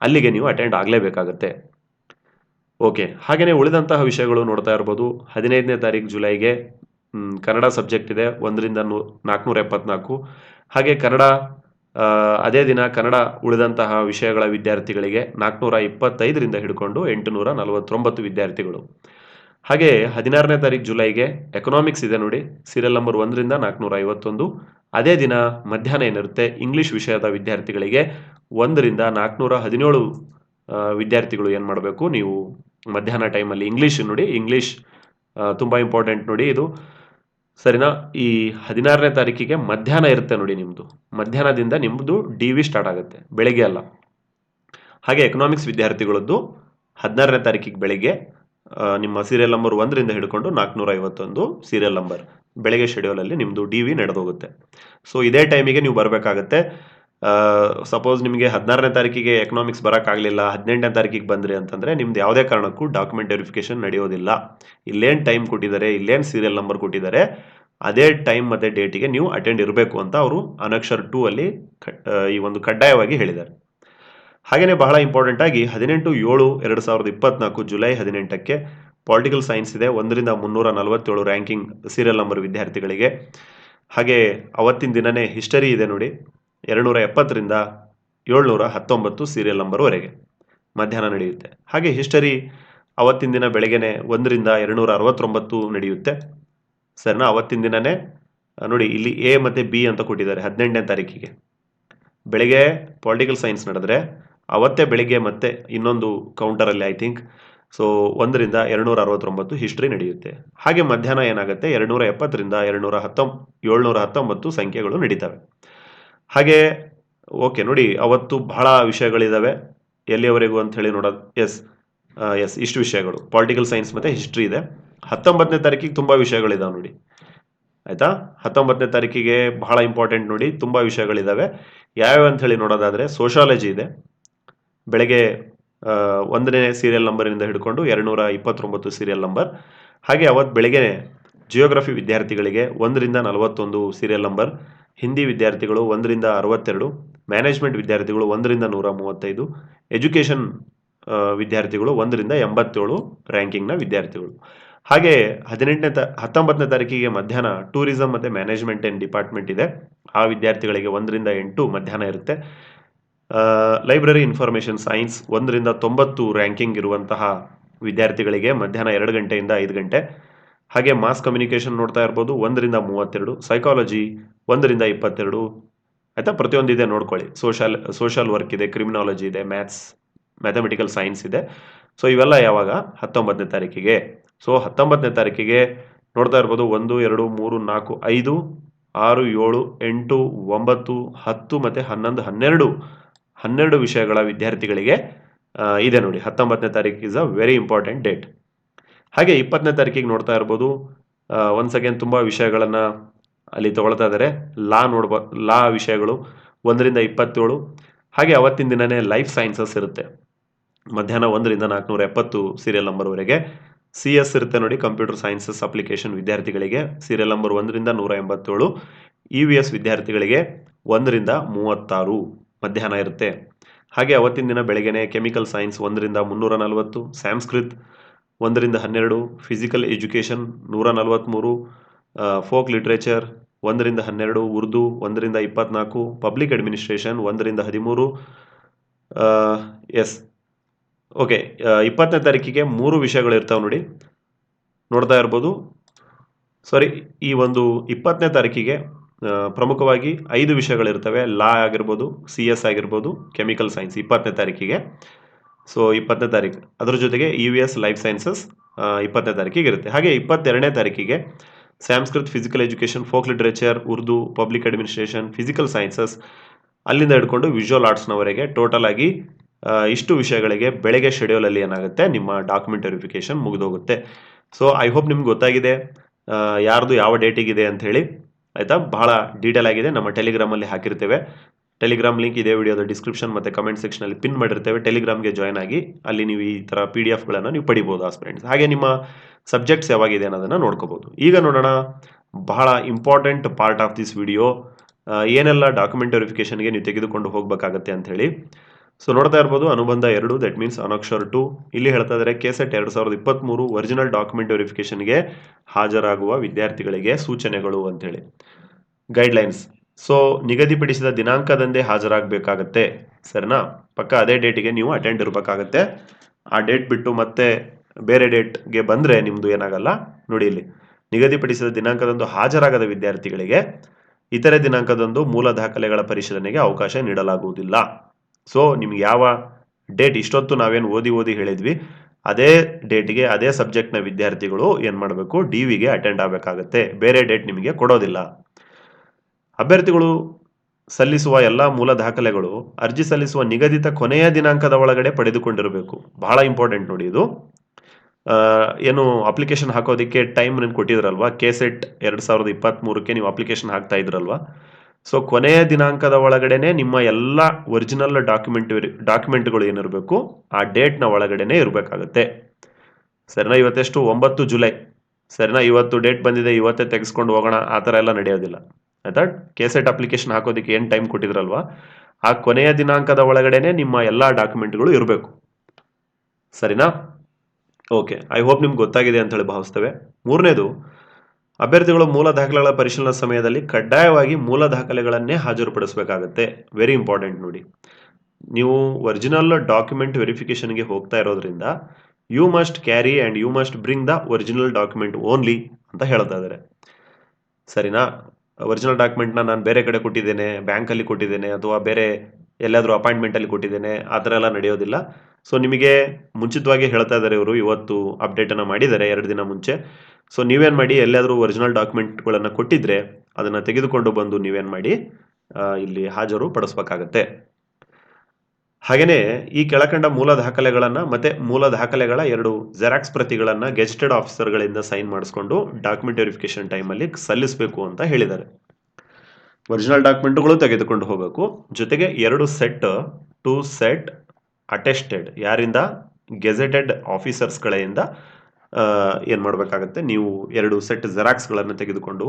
ಅಲ್ಲಿಗೆ ನೀವು ಅಟೆಂಡ್ ಆಗಲೇಬೇಕಾಗತ್ತೆ. ಓಕೆ, ಹಾಗೆಯೇ ಉಳಿದಂತಹ ವಿಷಯಗಳು ನೋಡ್ತಾ ಇರ್ಬೋದು. 15ನೇ ತಾರೀಕು ಜುಲೈಗೆ ಕನ್ನಡ ಸಬ್ಜೆಕ್ಟ್ ಇದೆ 1ರಿಂದ 474. ಹಾಗೆ ಕನ್ನಡ ಅದೇ ದಿನ ಕನ್ನಡ ಉಳಿದಂತಹ ವಿಷಯಗಳ ವಿದ್ಯಾರ್ಥಿಗಳಿಗೆ 425ರಿಂದ ಹಿಡ್ಕೊಂಡು 849 ವಿದ್ಯಾರ್ಥಿಗಳು. ಹಾಗೆ 16ನೇ ತಾರೀಕು ಜುಲೈಗೆ ಎಕನಾಮಿಕ್ಸ್ ಇದೆ ನೋಡಿ, ಸೀರಿಯಲ್ ನಂಬರ್ 1ರಿಂದ 451. ಅದೇ ದಿನ ಮಧ್ಯಾಹ್ನ ಏನಿರುತ್ತೆ ಇಂಗ್ಲಿಷ್ ವಿಷಯದ ವಿದ್ಯಾರ್ಥಿಗಳಿಗೆ 1ರಿಂದ 417 ವಿದ್ಯಾರ್ಥಿಗಳು ಏನು ಮಾಡಬೇಕು, ನೀವು ಮಧ್ಯಾಹ್ನ ಟೈಮಲ್ಲಿ ಇಂಗ್ಲೀಷ್ ನೋಡಿ, ಇಂಗ್ಲೀಷ್ ತುಂಬ ಇಂಪಾರ್ಟೆಂಟ್ ನೋಡಿ ಇದು, ಸರಿನಾ? ಈ 16ನೇ ತಾರೀಕಿಗೆ ಮಧ್ಯಾಹ್ನ ಇರುತ್ತೆ ನೋಡಿ, ನಿಮ್ಮದು ಮಧ್ಯಾಹ್ನದಿಂದ ನಿಮ್ಮದು DV ಸ್ಟಾರ್ಟ್ ಆಗುತ್ತೆ, ಬೆಳಗ್ಗೆ ಅಲ್ಲ. ಹಾಗೆ ಎಕನಾಮಿಕ್ಸ್ ವಿದ್ಯಾರ್ಥಿಗಳದ್ದು 16ನೇ ತಾರೀಕಿಗೆ ಬೆಳಗ್ಗೆ ನಿಮ್ಮ ಸೀರಿಯಲ್ ನಂಬರ್ 1ರಿಂದ ಹಿಡ್ಕೊಂಡು 451 ಸೀರಿಯಲ್ ನಂಬರ್ ಬೆಳಗ್ಗೆ ಶೆಡ್ಯೂಲಲ್ಲಿ ನಿಮ್ಮದು DV ನಡೆದೋಗುತ್ತೆ. ಸೊ ಇದೇ ಟೈಮಿಗೆ ನೀವು ಬರಬೇಕಾಗತ್ತೆ. ಸಪೋಸ್ ನಿಮಗೆ 16ನೇ ತಾರೀಕಿಗೆ ಎಕನಾಮಿಕ್ಸ್ ಬರೋಕ್ಕಾಗಲಿಲ್ಲ, 18ನೇ ತಾರೀಕಿಗೆ ಬಂದ್ರಿ ಅಂತಂದರೆ ನಿಮ್ದು ಯಾವುದೇ ಕಾರಣಕ್ಕೂ ಡಾಕ್ಯುಮೆಂಟ್ ವೆರಿಫಿಕೇಷನ್ ನಡೆಯೋದಿಲ್ಲ. ಇಲ್ಲೇನು ಟೈಮ್ ಕೊಟ್ಟಿದ್ದಾರೆ, ಇಲ್ಲೇನು ಸೀರಿಯಲ್ ನಂಬರ್ ಕೊಟ್ಟಿದ್ದಾರೆ, ಅದೇ ಟೈಮ್ ಮತ್ತು ಡೇಟಿಗೆ ನೀವು ಅಟೆಂಡ್ ಇರಬೇಕು ಅಂತ ಅವರು ಅನಕ್ಷರ್ 2 ಅಲ್ಲಿ ಈ ಒಂದು ಕಡ್ಡಾಯವಾಗಿ ಹೇಳಿದ್ದಾರೆ. ಹಾಗೆಯೇ ಬಹಳ ಇಂಪಾರ್ಟೆಂಟ್ ಆಗಿ 18/7/2024 ಜುಲೈ 18ಕ್ಕೆ ಪೊಲಿಟಿಕಲ್ ಸೈನ್ಸ್ ಇದೆ 1ರಿಂದ 347 ರ್ಯಾಂಕಿಂಗ್ ಸೀರಿಯಲ್ ನಂಬರ್ ವಿದ್ಯಾರ್ಥಿಗಳಿಗೆ. ಹಾಗೆ ಅವತ್ತಿನ ದಿನನೇ ಹಿಸ್ಟರಿ ಇದೆ ನೋಡಿ, 270ರಿಂದ 719 ಸೀರಿಯಲ್ ನಂಬರ್ವರೆಗೆ ಮಧ್ಯಾಹ್ನ ನಡೆಯುತ್ತೆ. ಹಾಗೆ ಹಿಸ್ಟರಿ ಅವತ್ತಿನ ದಿನ ಬೆಳಗ್ಗೆನೆ 1ರಿಂದ 269 ನಡೆಯುತ್ತೆ, ಸರಿನಾ? ಅವತ್ತಿನ ದಿನನೇ ನೋಡಿ ಇಲ್ಲಿ A ಮತ್ತು B ಅಂತ ಕೊಟ್ಟಿದ್ದಾರೆ. 18ನೇ ತಾರೀಕಿಗೆ ಬೆಳಗ್ಗೆ ಪೊಲಿಟಿಕಲ್ ಸೈನ್ಸ್ ನಡೆದ್ರೆ ಅವತ್ತೇ ಬೆಳಿಗ್ಗೆ ಮತ್ತೆ ಇನ್ನೊಂದು ಕೌಂಟರಲ್ಲಿ ಐ ಥಿಂಕ್ ಸೊ 1ರಿಂದ 269 ಹಿಸ್ಟ್ರಿ ನಡೆಯುತ್ತೆ. ಹಾಗೆ ಮಧ್ಯಾಹ್ನ ಏನಾಗುತ್ತೆ 270ರಿಂದ 719 ಸಂಖ್ಯೆಗಳು ನಡೀತವೆ. ಹಾಗೆ ಓಕೆ ನೋಡಿ, ಅವತ್ತು ಬಹಳ ವಿಷಯಗಳಿದ್ದಾವೆ. ಎಲ್ಲಿಯವರೆಗೂ ಅಂತ ಹೇಳಿ ನೋಡೋದು, ಎಸ್ ಇಷ್ಟು ವಿಷಯಗಳು ಪೊಲಿಟಿಕಲ್ ಸೈನ್ಸ್ ಮತ್ತು ಹಿಸ್ಟ್ರಿ ಇದೆ. 19ನೇ ತಾರೀಕಿಗೆ ತುಂಬ ವಿಷಯಗಳಿದಾವೆ ನೋಡಿ, ಆಯಿತಾ? 19ನೇ ತಾರೀಕಿಗೆ ಬಹಳ ಇಂಪಾರ್ಟೆಂಟ್ ನೋಡಿ, ತುಂಬ ವಿಷಯಗಳಿದ್ದಾವೆ. ಯಾವ್ಯಾವ ಅಂತ ಹೇಳಿ ನೋಡೋದಾದರೆ ಸೋಷಾಲಜಿ ಇದೆ ಬೆಳಗ್ಗೆ 1ನೇ ಸೀರಿಯಲ್ ನಂಬರಿಂದ ಹಿಡ್ಕೊಂಡು 229 ಸೀರಿಯಲ್ ನಂಬರ್. ಹಾಗೆ ಅವತ್ತು ಬೆಳಗ್ಗೆ ಜಿಯೋಗ್ರಫಿ ವಿದ್ಯಾರ್ಥಿಗಳಿಗೆ 1ರಿಂದ 41 ಸೀರಿಯಲ್ ನಂಬರ್, ಹಿಂದಿ ವಿದ್ಯಾರ್ಥಿಗಳು 1ರಿಂದ 62, ಮ್ಯಾನೇಜ್ಮೆಂಟ್ ವಿದ್ಯಾರ್ಥಿಗಳು 1ರಿಂದ 135, ಎಜುಕೇಷನ್ ವಿದ್ಯಾರ್ಥಿಗಳು 1ರಿಂದ 87 ರ್ಯಾಂಕಿಂಗ್ನ ವಿದ್ಯಾರ್ಥಿಗಳು. ಹಾಗೆ 19ನೇ ತಾರೀಕಿಗೆ ಮಧ್ಯಾಹ್ನ ಟೂರಿಸಂ ಮತ್ತು ಮ್ಯಾನೇಜ್ಮೆಂಟ್ ಡಿಪಾರ್ಟ್ಮೆಂಟ್ ಇದೆ. ಆ ವಿದ್ಯಾರ್ಥಿಗಳಿಗೆ 1ರಿಂದ 8 ಮಧ್ಯಾಹ್ನ ಇರುತ್ತೆ. ಲೈಬ್ರರಿ ಇನ್ಫಾರ್ಮೇಷನ್ ಸೈನ್ಸ್ 1ರಿಂದ 90 ರ್ಯಾಂಕಿಂಗ್ ಇರುವಂತಹ ವಿದ್ಯಾರ್ಥಿಗಳಿಗೆ ಮಧ್ಯಾಹ್ನ 2 ಗಂಟೆಯಿಂದ 5 ಗಂಟೆ. ಹಾಗೆ ಮಾಸ್ ಕಮ್ಯುನಿಕೇಷನ್ ನೋಡ್ತಾ ಇರ್ಬೋದು 1ರಿಂದ 32, ಸೈಕಾಲಜಿ 1ರಿಂದ 22. ಆಯ್ತಾ, ಪ್ರತಿಯೊಂದಿದೆ ನೋಡ್ಕೊಳ್ಳಿ. ಸೋಷಲ್ ವರ್ಕ್ ಇದೆ, ಕ್ರಿಮಿನಾಲಜಿ ಇದೆ, ಮ್ಯಾಥಮೆಟಿಕಲ್ ಸೈನ್ಸ್ ಇದೆ. ಸೊ ಇವೆಲ್ಲ ಯಾವಾಗ? 19ನೇ ತಾರೀಕಿಗೆ. ಸೊ 19ನೇ ತಾರೀಕಿಗೆ ನೋಡ್ತಾ ಇರ್ಬೋದು 1, 2, 3, 4, 5, 6, 7, 8, 9, 10 ಮತ್ತು 11, 12 ವಿಷಯಗಳ ವಿದ್ಯಾರ್ಥಿಗಳಿಗೆ ಇದೆ ನೋಡಿ. 19ನೇ ತಾರೀಕು is a very important date. ಹಾಗೆ 20ನೇ ತಾರೀಕಿಗೆ ನೋಡ್ತಾ ಇರ್ಬೋದು ಒನ್ಸ್ ಅಗೇನ್ ತುಂಬ ವಿಷಯಗಳನ್ನು ಅಲ್ಲಿ ತಗೊಳ್ತಾ ಇದ್ದಾರೆ. ಲಾ ವಿಷಯಗಳು 1ರಿಂದ 27. ಹಾಗೆ ಅವತ್ತಿನ ದಿನನೇ ಲೈಫ್ ಸೈನ್ಸಸ್ ಇರುತ್ತೆ ಮಧ್ಯಾಹ್ನ 1ರಿಂದ 470 ಸೀರಿಯಲ್ ನಂಬರ್ವರೆಗೆ. CS ಇರುತ್ತೆ ನೋಡಿ, ಕಂಪ್ಯೂಟರ್ ಸೈನ್ಸಸ್ ಅಪ್ಲಿಕೇಶನ್ ವಿದ್ಯಾರ್ಥಿಗಳಿಗೆ ಸೀರಿಯಲ್ ನಂಬರ್ 1ರಿಂದ 187. EVS ವಿದ್ಯಾರ್ಥಿಗಳಿಗೆ 1ರಿಂದ 36 ಮಧ್ಯಾಹ್ನ ಇರುತ್ತೆ. ಹಾಗೆ ಅವತ್ತಿನ ದಿನ ಬೆಳಗ್ಗೆನೆ ಕೆಮಿಕಲ್ ಸೈನ್ಸ್ 1ರಿಂದ 340, ಸಂಸ್ಕೃತ್ 1ರಿಂದ 12, ಫಿಸಿಕಲ್ ಎಜುಕೇಷನ್ 143, ಫೋಕ್ ಲಿಟ್ರೇಚರ್ 1ರಿಂದ 12, ಉರ್ದು 1ರಿಂದ 24, ಪಬ್ಲಿಕ್ ಅಡ್ಮಿನಿಸ್ಟ್ರೇಷನ್ 1ರಿಂದ 13. ಎಸ್ ಓಕೆ, 20ನೇ ತಾರೀಕಿಗೆ 3 ವಿಷಯಗಳು ಇರ್ತಾವೆ ನೋಡಿ, ನೋಡ್ತಾ ಇರ್ಬೋದು. ಸಾರಿ, ಈ ಒಂದು 20ನೇ ತಾರೀಕಿಗೆ ಪ್ರಮುಖವಾಗಿ 5 ವಿಷಯಗಳಿರ್ತವೆ. ಲಾ ಆಗಿರ್ಬೋದು, CS ಆಗಿರ್ಬೋದು, ಕೆಮಿಕಲ್ ಸೈನ್ಸ್ 20ನೇ ತಾರೀಕಿಗೆ. ಸೊ 20ನೇ ತಾರೀಕು, ಅದ್ರ ಜೊತೆಗೆ EVS ಲೈಫ್ ಸೈನ್ಸಸ್ 20ನೇ ತಾರೀಕಿಗೆ ಇರುತ್ತೆ. ಹಾಗೆ 22ನೇ ತಾರೀಕಿಗೆ Sanskrit, physical education, folk literature, Urdu, public administration, physical sciences, ಅಲ್ಲಿಂದ ಹಿಡ್ಕೊಂಡು ವಿಜುವಲ್ ಆರ್ಟ್ಸ್ನವರೆಗೆ ಟೋಟಲ್ ಆಗಿ ಇಷ್ಟು ವಿಷಯಗಳಿಗೆ ಬೆಳಗ್ಗೆ ಶೆಡ್ಯೂಲಲ್ಲಿ ಏನಾಗುತ್ತೆ, ನಿಮ್ಮ ಡಾಕ್ಯುಮೆಂಟ್ ವೆರಿಫಿಕೇಷನ್ ಮುಗಿದೋಗುತ್ತೆ. ಸೊ ಐ ಹೋಪ್ ನಿಮ್ಗೆ ಗೊತ್ತಾಗಿದೆ ಯಾರ್ದು ಯಾವ ಡೇಟಿಗಿದೆ ಅಂತ ಹೇಳಿ. ಆಯಿತಾ, ಬಹಳ ಡೀಟೇಲ್ ಆಗಿದೆ. ನಮ್ಮ ಟೆಲಿಗ್ರಾಮಲ್ಲಿ ಹಾಕಿರ್ತೇವೆ. ಟೆಲಿಗ್ರಾಮ್ ಲಿಂಕ್ ಇದೇ ವಿಡಿಯೋದ ಡಿಸ್ಕ್ರಿಪ್ಷನ್ ಮತ್ತು ಕಮೆಂಟ್ ಸೆಕ್ಷನಲ್ಲಿ ಪಿನ್ ಮಾಡಿರ್ತೇವೆ. ಟೆಲಿಗ್ರಾಮ್ಗೆ ಜಾಯ್ನ್ ಆಗಿ ಅಲ್ಲಿ ನೀವು ಈ ಥರ PDF ನೀವು ಪಡಿಬೋದು ಆಸ್ಪಿರೆಂಟ್ಸ್. ಹಾಗೆ ನಿಮ್ಮ ಸಬ್ಜೆಕ್ಟ್ಸ್ ಯಾವಾಗಿದೆ ಅನ್ನೋದನ್ನು ನೋಡ್ಕೋಬೋದು. ಈಗ ನೋಡೋಣ ಬಹಳ important part of this video, ಏನೆಲ್ಲ ಡಾಕ್ಯುಮೆಂಟ್ ವೆರಿಫಿಕೇಷನ್ಗೆ ನೀವು ತೆಗೆದುಕೊಂಡು ಹೋಗಬೇಕಾಗತ್ತೆ ಅಂತ ಹೇಳಿ. ಸೊ ನೋಡ್ತಾ ಇರ್ಬೋದು ಅನುಬಂಧ 2, ದಟ್ ಮೀನ್ಸ್ ಅನಕ್ಷರ್ 2. ಇಲ್ಲಿ ಹೇಳ್ತಾ ಇದ್ದಾರೆ KSET 2023 ಒರಿಜಿನಲ್ ಡಾಕ್ಯುಮೆಂಟ್ ವೆರಿಫಿಕೇಷನ್ಗೆ ಹಾಜರಾಗುವ ವಿದ್ಯಾರ್ಥಿಗಳಿಗೆ ಸೂಚನೆಗಳು ಅಂತೇಳಿ ಗೈಡ್ಲೈನ್ಸ್. ಸೊ ನಿಗದಿಪಡಿಸಿದ ದಿನಾಂಕದಂದೇ ಹಾಜರಾಗಬೇಕಾಗತ್ತೆ, ಸರಿನಾ? ಪಕ್ಕ ಅದೇ ಡೇಟಿಗೆ ನೀವು ಅಟೆಂಡ್ ಇರಬೇಕಾಗತ್ತೆ. ಆ ಡೇಟ್ ಬಿಟ್ಟು ಮತ್ತೆ ಬೇರೆ ಡೇಟ್ಗೆ ಬಂದರೆ ನಿಮ್ಮದು ಏನಾಗಲ್ಲ ನೋಡಿ. ಇಲ್ಲಿ ನಿಗದಿಪಡಿಸಿದ ದಿನಾಂಕದಂದು ಹಾಜರಾಗದ ವಿದ್ಯಾರ್ಥಿಗಳಿಗೆ ಇತರೆ ದಿನಾಂಕದಂದು ಮೂಲ ದಾಖಲೆಗಳ ಪರಿಶೀಲನೆಗೆ ಅವಕಾಶ ನೀಡಲಾಗುವುದಿಲ್ಲ. ಸೊ ನಿಮ್ಗೆ ಯಾವ ಡೇಟ್ ಇಷ್ಟೊತ್ತು ನಾವೇನು ಓದಿ ಹೇಳಿದ್ವಿ ಅದೇ ಡೇಟಿಗೆ ಅದೇ ಸಬ್ಜೆಕ್ಟ್ನ ವಿದ್ಯಾರ್ಥಿಗಳು ಏನು ಮಾಡಬೇಕು, DVಗೆ ಅಟೆಂಡ್ ಆಗಬೇಕಾಗತ್ತೆ. ಬೇರೆ ಡೇಟ್ ನಿಮಗೆ ಕೊಡೋದಿಲ್ಲ. ಅಭ್ಯರ್ಥಿಗಳು ಸಲ್ಲಿಸುವ ಎಲ್ಲ ಮೂಲ ದಾಖಲೆಗಳು ಅರ್ಜಿ ಸಲ್ಲಿಸುವ ನಿಗದಿತ ಕೊನೆಯ ದಿನಾಂಕದ ಒಳಗಡೆ ಪಡೆದುಕೊಂಡಿರಬೇಕು. ಬಹಳ ಇಂಪಾರ್ಟೆಂಟ್ ನೋಡಿ ಇದು. ಏನು ಅಪ್ಲಿಕೇಶನ್ ಹಾಕೋದಕ್ಕೆ ಟೈಮ್ ಕೊಟ್ಟಿದ್ರಲ್ವಾ, KSET 2023ಕ್ಕೆ ನೀವು ಅಪ್ಲಿಕೇಶನ್ ಹಾಕ್ತಾ ಇದ್ರಲ್ವಾ, ಸೊ ಕೊನೆಯ ದಿನಾಂಕದ ಒಳಗಡೆನೆ ನಿಮ್ಮ ಎಲ್ಲ ಒರಿಜಿನಲ್ ಡಾಕ್ಯುಮೆಂಟ್ಗಳು ಏನಿರಬೇಕು ಆ ಡೇಟ್ನ ಒಳಗಡೆನೆ ಇರಬೇಕಾಗತ್ತೆ, ಸರಿನಾ? ಇವತ್ತೆಷ್ಟು, 9 ಜುಲೈ, ಸರಿನಾ? ಇವತ್ತು ಡೇಟ್ ಬಂದಿದೆ, ಇವತ್ತೇ ತೆಗೆಸ್ಕೊಂಡು ಹೋಗೋಣ ಆ ಥರ ಎಲ್ಲ ನಡೆಯೋದಿಲ್ಲ, ಆಯ್ತಾ? KSET ಅಪ್ಲಿಕೇಶನ್ ಹಾಕೋದಕ್ಕೆ ಏನು ಟೈಮ್ ಕೊಟ್ಟಿದ್ರಲ್ವಾ, ಆ ಕೊನೆಯ ದಿನಾಂಕದ ಒಳಗಡೆನೆ ನಿಮ್ಮ ಎಲ್ಲ ಡಾಕ್ಯುಮೆಂಟ್ಗಳು ಇರಬೇಕು, ಸರಿನಾ? ಓಕೆ, ಐ ಹೋಪ್ ನಿಮ್ಗೆ ಗೊತ್ತಾಗಿದೆ ಅಂತ ಹೇಳಿ ಭಾವಿಸ್ತೇವೆ. ಮೂರನೇದು, ಅಭ್ಯರ್ಥಿಗಳು ಮೂಲ ದಾಖಲೆಗಳ ಪರಿಶೀಲನಾ ಸಮಯದಲ್ಲಿ ಕಡ್ಡಾಯವಾಗಿ ಮೂಲ ದಾಖಲೆಗಳನ್ನೇ ಹಾಜರುಪಡಿಸಬೇಕಾಗತ್ತೆ. ವೆರಿ ಇಂಪಾರ್ಟೆಂಟ್ ನೋಡಿ. ನೀವು ಒರಿಜಿನಲ್ ಡಾಕ್ಯುಮೆಂಟ್ ವೆರಿಫಿಕೇಷನ್ಗೆ ಹೋಗ್ತಾ ಇರೋದ್ರಿಂದ you must carry and you must bring the original document only ಅಂತ ಹೇಳ್ತಾ ಇದ್ದಾರೆ, ಸರಿನಾ? ಒರಿಜಿನಲ್ ಡಾಕ್ಯುಮೆಂಟ್ನ ನಾನು ಬೇರೆ ಕಡೆ ಕೊಟ್ಟಿದ್ದೇನೆ, ಬ್ಯಾಂಕಲ್ಲಿ ಕೊಟ್ಟಿದ್ದೇನೆ, ಅಥವಾ ಬೇರೆ ಎಲ್ಲಾದರೂ ಅಪಾಯಿಂಟ್ಮೆಂಟಲ್ಲಿ ಕೊಟ್ಟಿದ್ದೇನೆ, ಆ ಥರ ಎಲ್ಲ ನಡೆಯೋದಿಲ್ಲ. ಸೊ ನಿಮಗೆ ಮುಂಚಿತವಾಗಿ ಹೇಳ್ತಾ ಇದ್ದಾರೆ ಇವರು, ಇವತ್ತು ಅಪ್ಡೇಟನ್ನು ಮಾಡಿದ್ದಾರೆ 2 ದಿನ ಮುಂಚೆ. ಸೊ ನೀವೇನು ಮಾಡಿ, ಎಲ್ಲಾದರೂ ಒರಿಜಿನಲ್ ಡಾಕ್ಯುಮೆಂಟ್ಗಳನ್ನು ಕೊಟ್ಟಿದ್ರೆ ಅದನ್ನು ತೆಗೆದುಕೊಂಡು ಬಂದು ನೀವೇನು ಮಾಡಿ ಇಲ್ಲಿ ಹಾಜರು ಪಡಿಸ್ಬೇಕಾಗತ್ತೆ. ಹಾಗೆಯೇ ಈ ಕೆಳಕಂಡ ಮೂಲ ದಾಖಲೆಗಳನ್ನು ಮತ್ತು ಮೂಲ ದಾಖಲೆಗಳ 2 ಜೆರಾಕ್ಸ್ ಪ್ರತಿಗಳನ್ನು ಗೆಜೆಟೆಡ್ ಆಫೀಸರ್ಗಳಿಂದ ಸೈನ್ ಮಾಡಿಸ್ಕೊಂಡು ಡಾಕ್ಯುಮೆಂಟ್ ವೆರಿಫಿಕೇಷನ್ ಟೈಮಲ್ಲಿ ಸಲ್ಲಿಸಬೇಕು ಅಂತ ಹೇಳಿದ್ದಾರೆ. ಒರಿಜಿನಲ್ ಡಾಕ್ಯುಮೆಂಟ್ಗಳು ತೆಗೆದುಕೊಂಡು ಹೋಗಬೇಕು, ಜೊತೆಗೆ 2 ಸೆಟ್ ಅಟೆಸ್ಟೆಡ್, ಯಾರಿಂದ? ಗೆಜೆಟೆಡ್ ಆಫೀಸರ್ಸ್ ಕಡೆಯಿಂದ ಏನು ಮಾಡಬೇಕಾಗತ್ತೆ, ನೀವು 2 ಸೆಟ್ ಜೆರಾಕ್ಸ್ಗಳನ್ನು ತೆಗೆದುಕೊಂಡು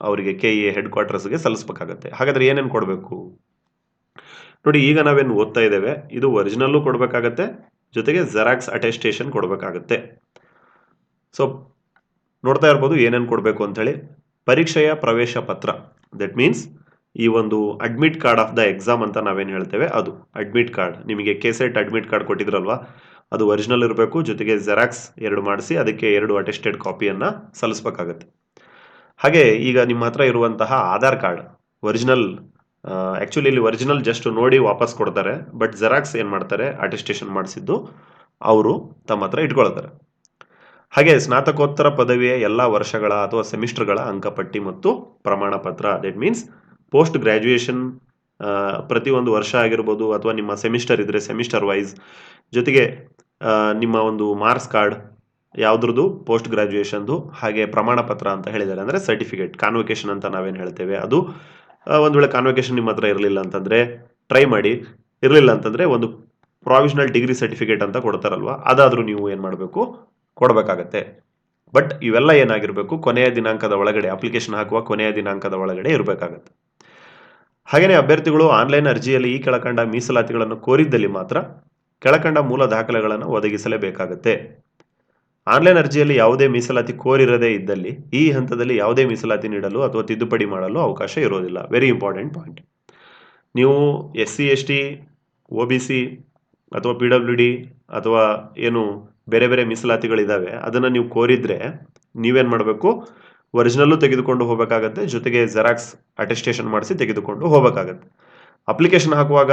ಅವರಿಗೆ KE ಹೆಡ್ ಕ್ವಾರ್ಟರ್ಸ್ಗೆ ಸಲ್ಲಿಸಬೇಕಾಗತ್ತೆ. ಹಾಗಾದರೆ ಏನೇನು ಕೊಡಬೇಕು? ನೋಡಿ ಈಗ ನಾವೇನು ಓದ್ತಾ ಇದ್ದೇವೆ ಇದು ಒರಿಜಿನಲ್ಲು ಕೊಡಬೇಕಾಗತ್ತೆ, ಜೊತೆಗೆ ಜೆರಾಕ್ಸ್ ಅಟೆಸ್ಟೇಷನ್ ಕೊಡಬೇಕಾಗತ್ತೆ. ಸೊ ನೋಡ್ತಾ ಇರ್ಬೋದು ಏನೇನು ಕೊಡಬೇಕು ಅಂತ ಹೇಳಿ. ಪರೀಕ್ಷೆಯ ಪ್ರವೇಶ ಪತ್ರ, ದಟ್ ಮೀನ್ಸ್ ಈ ಒಂದು admit card of the exam ಅಂತ ನಾವೇನು ಹೇಳ್ತೇವೆ ಅದು ಅಡ್ಮಿಟ್ ಕಾರ್ಡ್. ನಿಮಗೆ ಕೆಸೆಟ್ ಅಡ್ಮಿಟ್ ಕಾರ್ಡ್ ಕೊಟ್ಟಿದ್ರಲ್ವಾ, ಅದು ಒರಿಜಿನಲ್ ಇರಬೇಕು, ಜೊತೆಗೆ ಜೆರಾಕ್ಸ್ 2 ಮಾಡಿಸಿ ಅದಕ್ಕೆ 2 ಅಟೆಸ್ಟೆಡ್ ಕಾಪಿಯನ್ನ ಸಲ್ಲಿಸಬೇಕಾಗತ್ತೆ. ಹಾಗೆ ಈಗ ನಿಮ್ಮ ಹತ್ರ ಇರುವಂತಹ ಆಧಾರ್ ಕಾರ್ಡ್ ಒರಿಜಿನಲ್, ಆಕ್ಚುಲಿ ಇಲ್ಲಿ ಒರಿಜಿನಲ್ ಜಸ್ಟ್ ನೋಡಿ ವಾಪಸ್ ಕೊಡ್ತಾರೆ, ಬಟ್ ಜೆರಾಕ್ಸ್ ಏನ್ ಮಾಡ್ತಾರೆ ಅಟೆಸ್ಟೇಷನ್ ಮಾಡಿಸಿದ್ದು ಅವರು ತಮ್ಮ ಹತ್ರ ಇಟ್ಕೊಳ್ತಾರೆ. ಹಾಗೆ ಸ್ನಾತಕೋತ್ತರ ಪದವಿಯ ಎಲ್ಲ ವರ್ಷಗಳ ಅಥವಾ ಸೆಮಿಸ್ಟರ್ಗಳ ಅಂಕಪಟ್ಟಿ ಮತ್ತು ಪ್ರಮಾಣ ಪತ್ರ, ದಟ್ ಮೀನ್ಸ್ ಪೋಸ್ಟ್ ಗ್ರಾಜ್ಯುಯೇಷನ್ ಪ್ರತಿಯೊಂದು ವರ್ಷ ಆಗಿರ್ಬೋದು ಅಥವಾ ನಿಮ್ಮ ಸೆಮಿಸ್ಟರ್ ಇದ್ರೆ ಸೆಮಿಸ್ಟರ್ ವೈಸ್, ಜೊತೆಗೆ ನಿಮ್ಮ ಒಂದು ಮಾರ್ಕ್ಸ್ ಕಾರ್ಡ್ ಯಾವುದ್ರದ್ದು ಪೋಸ್ಟ್ ಗ್ರಾಜ್ಯುಯೇಷನ್ದು, ಹಾಗೆ ಪ್ರಮಾಣ ಪತ್ರ ಅಂತ ಹೇಳಿದ್ದಾರೆ ಅಂದರೆ ಸರ್ಟಿಫಿಕೇಟ್, ಕಾನ್ವೊಕೇಶನ್ ಅಂತ ನಾವೇನು ಹೇಳ್ತೇವೆ ಅದು. ಒಂದು ವೇಳೆ ಕಾನ್ವೊಕೇಶನ್ ನಿಮ್ಮ ಹತ್ರ ಇರಲಿಲ್ಲ ಅಂತಂದ್ರೆ ಟ್ರೈ ಮಾಡಿ, ಇರಲಿಲ್ಲ ಅಂತಂದ್ರೆ ಒಂದು ಪ್ರಾವಿಷನಲ್ ಡಿಗ್ರಿ ಸರ್ಟಿಫಿಕೇಟ್ ಅಂತ ಕೊಡ್ತಾರಲ್ವಾ, ಅದಾದ್ರೂ ನೀವು ಏನು ಮಾಡಬೇಕು ಕೊಡಬೇಕಾಗತ್ತೆ. ಬಟ್ ಇವೆಲ್ಲ ಏನಾಗಿರಬೇಕು ಕೊನೆಯ ದಿನಾಂಕದ ಒಳಗಡೆ, ಅಪ್ಲಿಕೇಶನ್ ಹಾಕುವ ಕೊನೆಯ ದಿನಾಂಕದ ಒಳಗಡೆ ಇರಬೇಕಾಗತ್ತೆ. ಹಾಗೆಯೇ ಅಭ್ಯರ್ಥಿಗಳು ಆನ್ಲೈನ್ ಅರ್ಜಿಯಲ್ಲಿ ಈ ಕೆಳಕಂಡ ಮೀಸಲಾತಿಗಳನ್ನು ಕೋರಿದ್ದಲ್ಲಿ ಮಾತ್ರ ಕೆಳಕಂಡ ಮೂಲ ದಾಖಲೆಗಳನ್ನು ಒದಗಿಸಲೇಬೇಕಾಗತ್ತೆ. ಆನ್ಲೈನ್ ಅರ್ಜಿಯಲ್ಲಿ ಯಾವುದೇ ಮೀಸಲಾತಿ ಕೋರಿರದೇ ಇದ್ದಲ್ಲಿ ಈ ಹಂತದಲ್ಲಿ ಯಾವುದೇ ಮೀಸಲಾತಿ ನೀಡಲು ಅಥವಾ ತಿದ್ದುಪಡಿ ಮಾಡಲು ಅವಕಾಶ ಇರೋದಿಲ್ಲ. Very important point. ನೀವು SC ST OBC ಅಥವಾ PWD ಅಥವಾ ಏನು ಬೇರೆ ಬೇರೆ ಮೀಸಲಾತಿಗಳಿದ್ದಾವೆ ಅದನ್ನು ನೀವು ಕೋರಿದ್ರೆ ನೀವೇನು ಮಾಡಬೇಕು, ಒರಿಜಿನಲ್ಲು ತೆಗೆದುಕೊಂಡು ಹೋಗಬೇಕಾಗತ್ತೆ, ಜೊತೆಗೆ ಜೆರಾಕ್ಸ್ ಅಟೆಸ್ಟೇಷನ್ ಮಾಡಿಸಿ ತೆಗೆದುಕೊಂಡು ಹೋಗಬೇಕಾಗತ್ತೆ. ಅಪ್ಲಿಕೇಶನ್ ಹಾಕುವಾಗ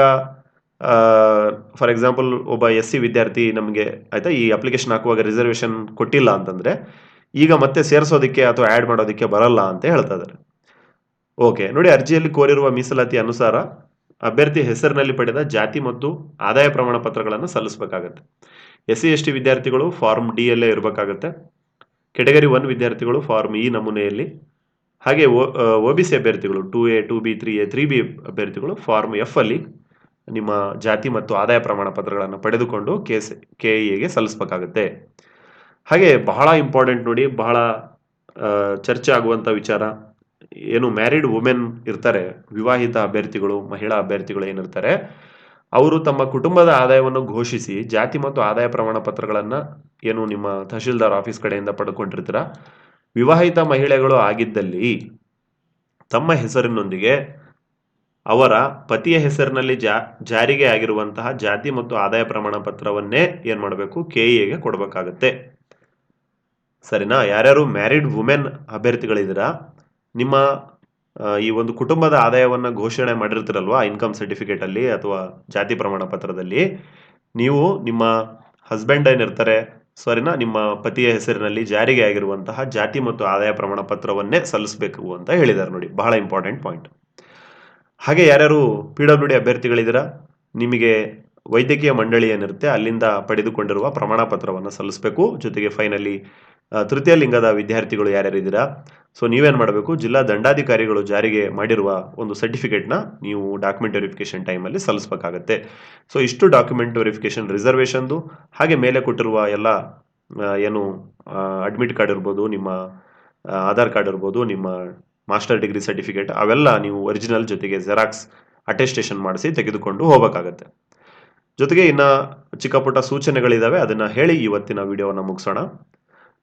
ಫಾರ್ ಎಕ್ಸಾಂಪಲ್ ಒಬ್ಬ SC ವಿದ್ಯಾರ್ಥಿ ನಮಗೆ ಆಯ್ತಾ ಈ ಅಪ್ಲಿಕೇಶನ್ ಹಾಕುವಾಗ ರಿಸರ್ವೇಶನ್ ಕೊಟ್ಟಿಲ್ಲ ಅಂತಂದ್ರೆ ಈಗ ಮತ್ತೆ ಸೇರಿಸೋದಕ್ಕೆ ಅಥವಾ ಆ್ಯಡ್ ಮಾಡೋದಕ್ಕೆ ಬರಲ್ಲ ಅಂತ ಹೇಳ್ತಾ ಇದ್ದಾರೆ. ಓಕೆ ನೋಡಿ, ಅರ್ಜಿಯಲ್ಲಿ ಕೋರಿರುವ ಮೀಸಲಾತಿ ಅನುಸಾರ ಅಭ್ಯರ್ಥಿ ಹೆಸರಿನಲ್ಲಿ ಪಡೆದ ಜಾತಿ ಮತ್ತು ಆದಾಯ ಪ್ರಮಾಣ ಪತ್ರಗಳನ್ನು ಸಲ್ಲಿಸಬೇಕಾಗತ್ತೆ. SC ST ವಿದ್ಯಾರ್ಥಿಗಳು ಫಾರ್ಮ್ D ಯಲ್ಲೇ ಇರಬೇಕಾಗತ್ತೆ. ಕೆಟಗರಿ 1 ವಿದ್ಯಾರ್ಥಿಗಳು ಫಾರ್ಮ್ E ನಮೂನೆಯಲ್ಲಿ, ಹಾಗೆ OBC ಅಭ್ಯರ್ಥಿಗಳು 2A 2B 3A 3B ಅಭ್ಯರ್ಥಿಗಳು ಫಾರ್ಮ್ F ಅಲ್ಲಿ ನಿಮ್ಮ ಜಾತಿ ಮತ್ತು ಆದಾಯ ಪ್ರಮಾಣ ಪತ್ರಗಳನ್ನು ಪಡೆದುಕೊಂಡು KEAಗೆ ಸಲ್ಲಿಸಬೇಕಾಗತ್ತೆ. ಹಾಗೆ ಬಹಳ ಇಂಪಾರ್ಟೆಂಟ್ ನೋಡಿ, ಬಹಳ ಚರ್ಚೆ ಆಗುವಂಥ ವಿಚಾರ ಏನು, ಮ್ಯಾರಿಡ್ ವುಮೆನ್ ಇರ್ತಾರೆ, ವಿವಾಹಿತ ಅಭ್ಯರ್ಥಿಗಳು, ಮಹಿಳಾ ಅಭ್ಯರ್ಥಿಗಳು ಏನಿರ್ತಾರೆ ಅವರು ತಮ್ಮ ಕುಟುಂಬದ ಆದಾಯವನ್ನು ಘೋಷಿಸಿ ಜಾತಿ ಮತ್ತು ಆದಾಯ ಪ್ರಮಾಣ ಪತ್ರಗಳನ್ನು ಏನು ನಿಮ್ಮ ತಹಶೀಲ್ದಾರ್ ಆಫೀಸ್ ಕಡೆಯಿಂದ ಪಡೆದುಕೊಂಡಿರ್ತೀರ. ವಿವಾಹಿತ ಮಹಿಳೆಗಳು ಆಗಿದ್ದಲ್ಲಿ ತಮ್ಮ ಹೆಸರಿನೊಂದಿಗೆ ಅವರ ಪತಿಯ ಹೆಸರಿನಲ್ಲಿ ಜಾರಿಗೆ ಆಗಿರುವಂತಹ ಜಾತಿ ಮತ್ತು ಆದಾಯ ಪ್ರಮಾಣ ಪತ್ರವನ್ನೇ ಏನ್ ಮಾಡಬೇಕು, KEAಗೆ ಕೊಡಬೇಕಾಗತ್ತೆ. ಸರಿನಾ? ಯಾರ್ಯಾರು ಮ್ಯಾರಿಡ್ ವುಮೆನ್ ಅಭ್ಯರ್ಥಿಗಳಿದ್ದೀರಾ, ನಿಮ್ಮ ಈ ಒಂದು ಕುಟುಂಬದ ಆದಾಯವನ್ನ ಘೋಷಣೆ ಮಾಡಿರ್ತೀರಲ್ವಾ ಇನ್ಕಮ್ ಸರ್ಟಿಫಿಕೇಟ್ ಅಲ್ಲಿ ಅಥವಾ ಜಾತಿ ಪ್ರಮಾಣ ಪತ್ರದಲ್ಲಿ, ನೀವು ನಿಮ್ಮ ಹಸ್ಬೆಂಡ್ ಏನಿರ್ತಾರೆ ಸರಿನಾ, ನಿಮ್ಮ ಪತಿಯ ಹೆಸರಿನಲ್ಲಿ ಜಾರಿಗೆ ಆಗಿರುವಂತಹ ಜಾತಿ ಮತ್ತು ಆದಾಯ ಪ್ರಮಾಣ ಪತ್ರವನ್ನೇ ಸಲ್ಲಿಸಬೇಕು ಅಂತ ಹೇಳಿದ್ದಾರೆ ನೋಡಿ, ಬಹಳ ಇಂಪಾರ್ಟೆಂಟ್ ಪಾಯಿಂಟ್. ಹಾಗೆ ಯಾರ್ಯಾರು PWD ಅಭ್ಯರ್ಥಿಗಳಿದ್ದೀರಾ, ನಿಮಗೆ ವೈದ್ಯಕೀಯ ಮಂಡಳಿ ಏನಿರುತ್ತೆ ಅಲ್ಲಿಂದ ಪಡೆದುಕೊಂಡಿರುವ ಪ್ರಮಾಣ ಪತ್ರವನ್ನು ಸಲ್ಲಿಸಬೇಕು. ಜೊತೆಗೆ ಫೈನಲಿ ತೃತೀಯ ಲಿಂಗದ ವಿದ್ಯಾರ್ಥಿಗಳು ಯಾರ್ಯಾರಿದ್ದೀರಾ, ಸೊ ನೀವೇನು ಮಾಡಬೇಕು, ಜಿಲ್ಲಾ ದಂಡಾಧಿಕಾರಿಗಳು ಜಾರಿಗೆ ಮಾಡಿರುವ ಒಂದು ಸರ್ಟಿಫಿಕೇಟ್ನ ನೀವು ಡಾಕ್ಯುಮೆಂಟ್ ವೆರಿಫಿಕೇಶನ್ ಟೈಮಲ್ಲಿ ಸಲ್ಲಿಸಬೇಕಾಗತ್ತೆ. ಸೊ ಇಷ್ಟು ಡಾಕ್ಯುಮೆಂಟ್ ವೆರಿಫಿಕೇಶನ್ ರಿಸರ್ವೇಷನ್ದು, ಹಾಗೆ ಮೇಲೆ ಕೊಟ್ಟಿರುವ ಎಲ್ಲ ಏನು ಅಡ್ಮಿಟ್ ಕಾರ್ಡ್ ಇರ್ಬೋದು, ನಿಮ್ಮ ಆಧಾರ್ ಕಾರ್ಡ್ ಇರ್ಬೋದು, ನಿಮ್ಮ ಮಾಸ್ಟರ್ ಡಿಗ್ರಿ ಸರ್ಟಿಫಿಕೇಟ್, ಅವೆಲ್ಲ ನೀವು ಒರಿಜಿನಲ್ ಜೊತೆಗೆ ಜೆರಾಕ್ಸ್ ಅಟೆಸ್ಟೇಷನ್ ಮಾಡಿಸಿ ತೆಗೆದುಕೊಂಡು ಹೋಗಬೇಕಾಗತ್ತೆ. ಜೊತೆಗೆ ಇನ್ನ ಚಿಕ್ಕ ಪುಟ್ಟ ಸೂಚನೆಗಳಿದಾವೆ, ಅದನ್ನ ಹೇಳಿ ಇವತ್ತಿನ ವಿಡಿಯೋವನ್ನು ಮುಗಿಸೋಣ.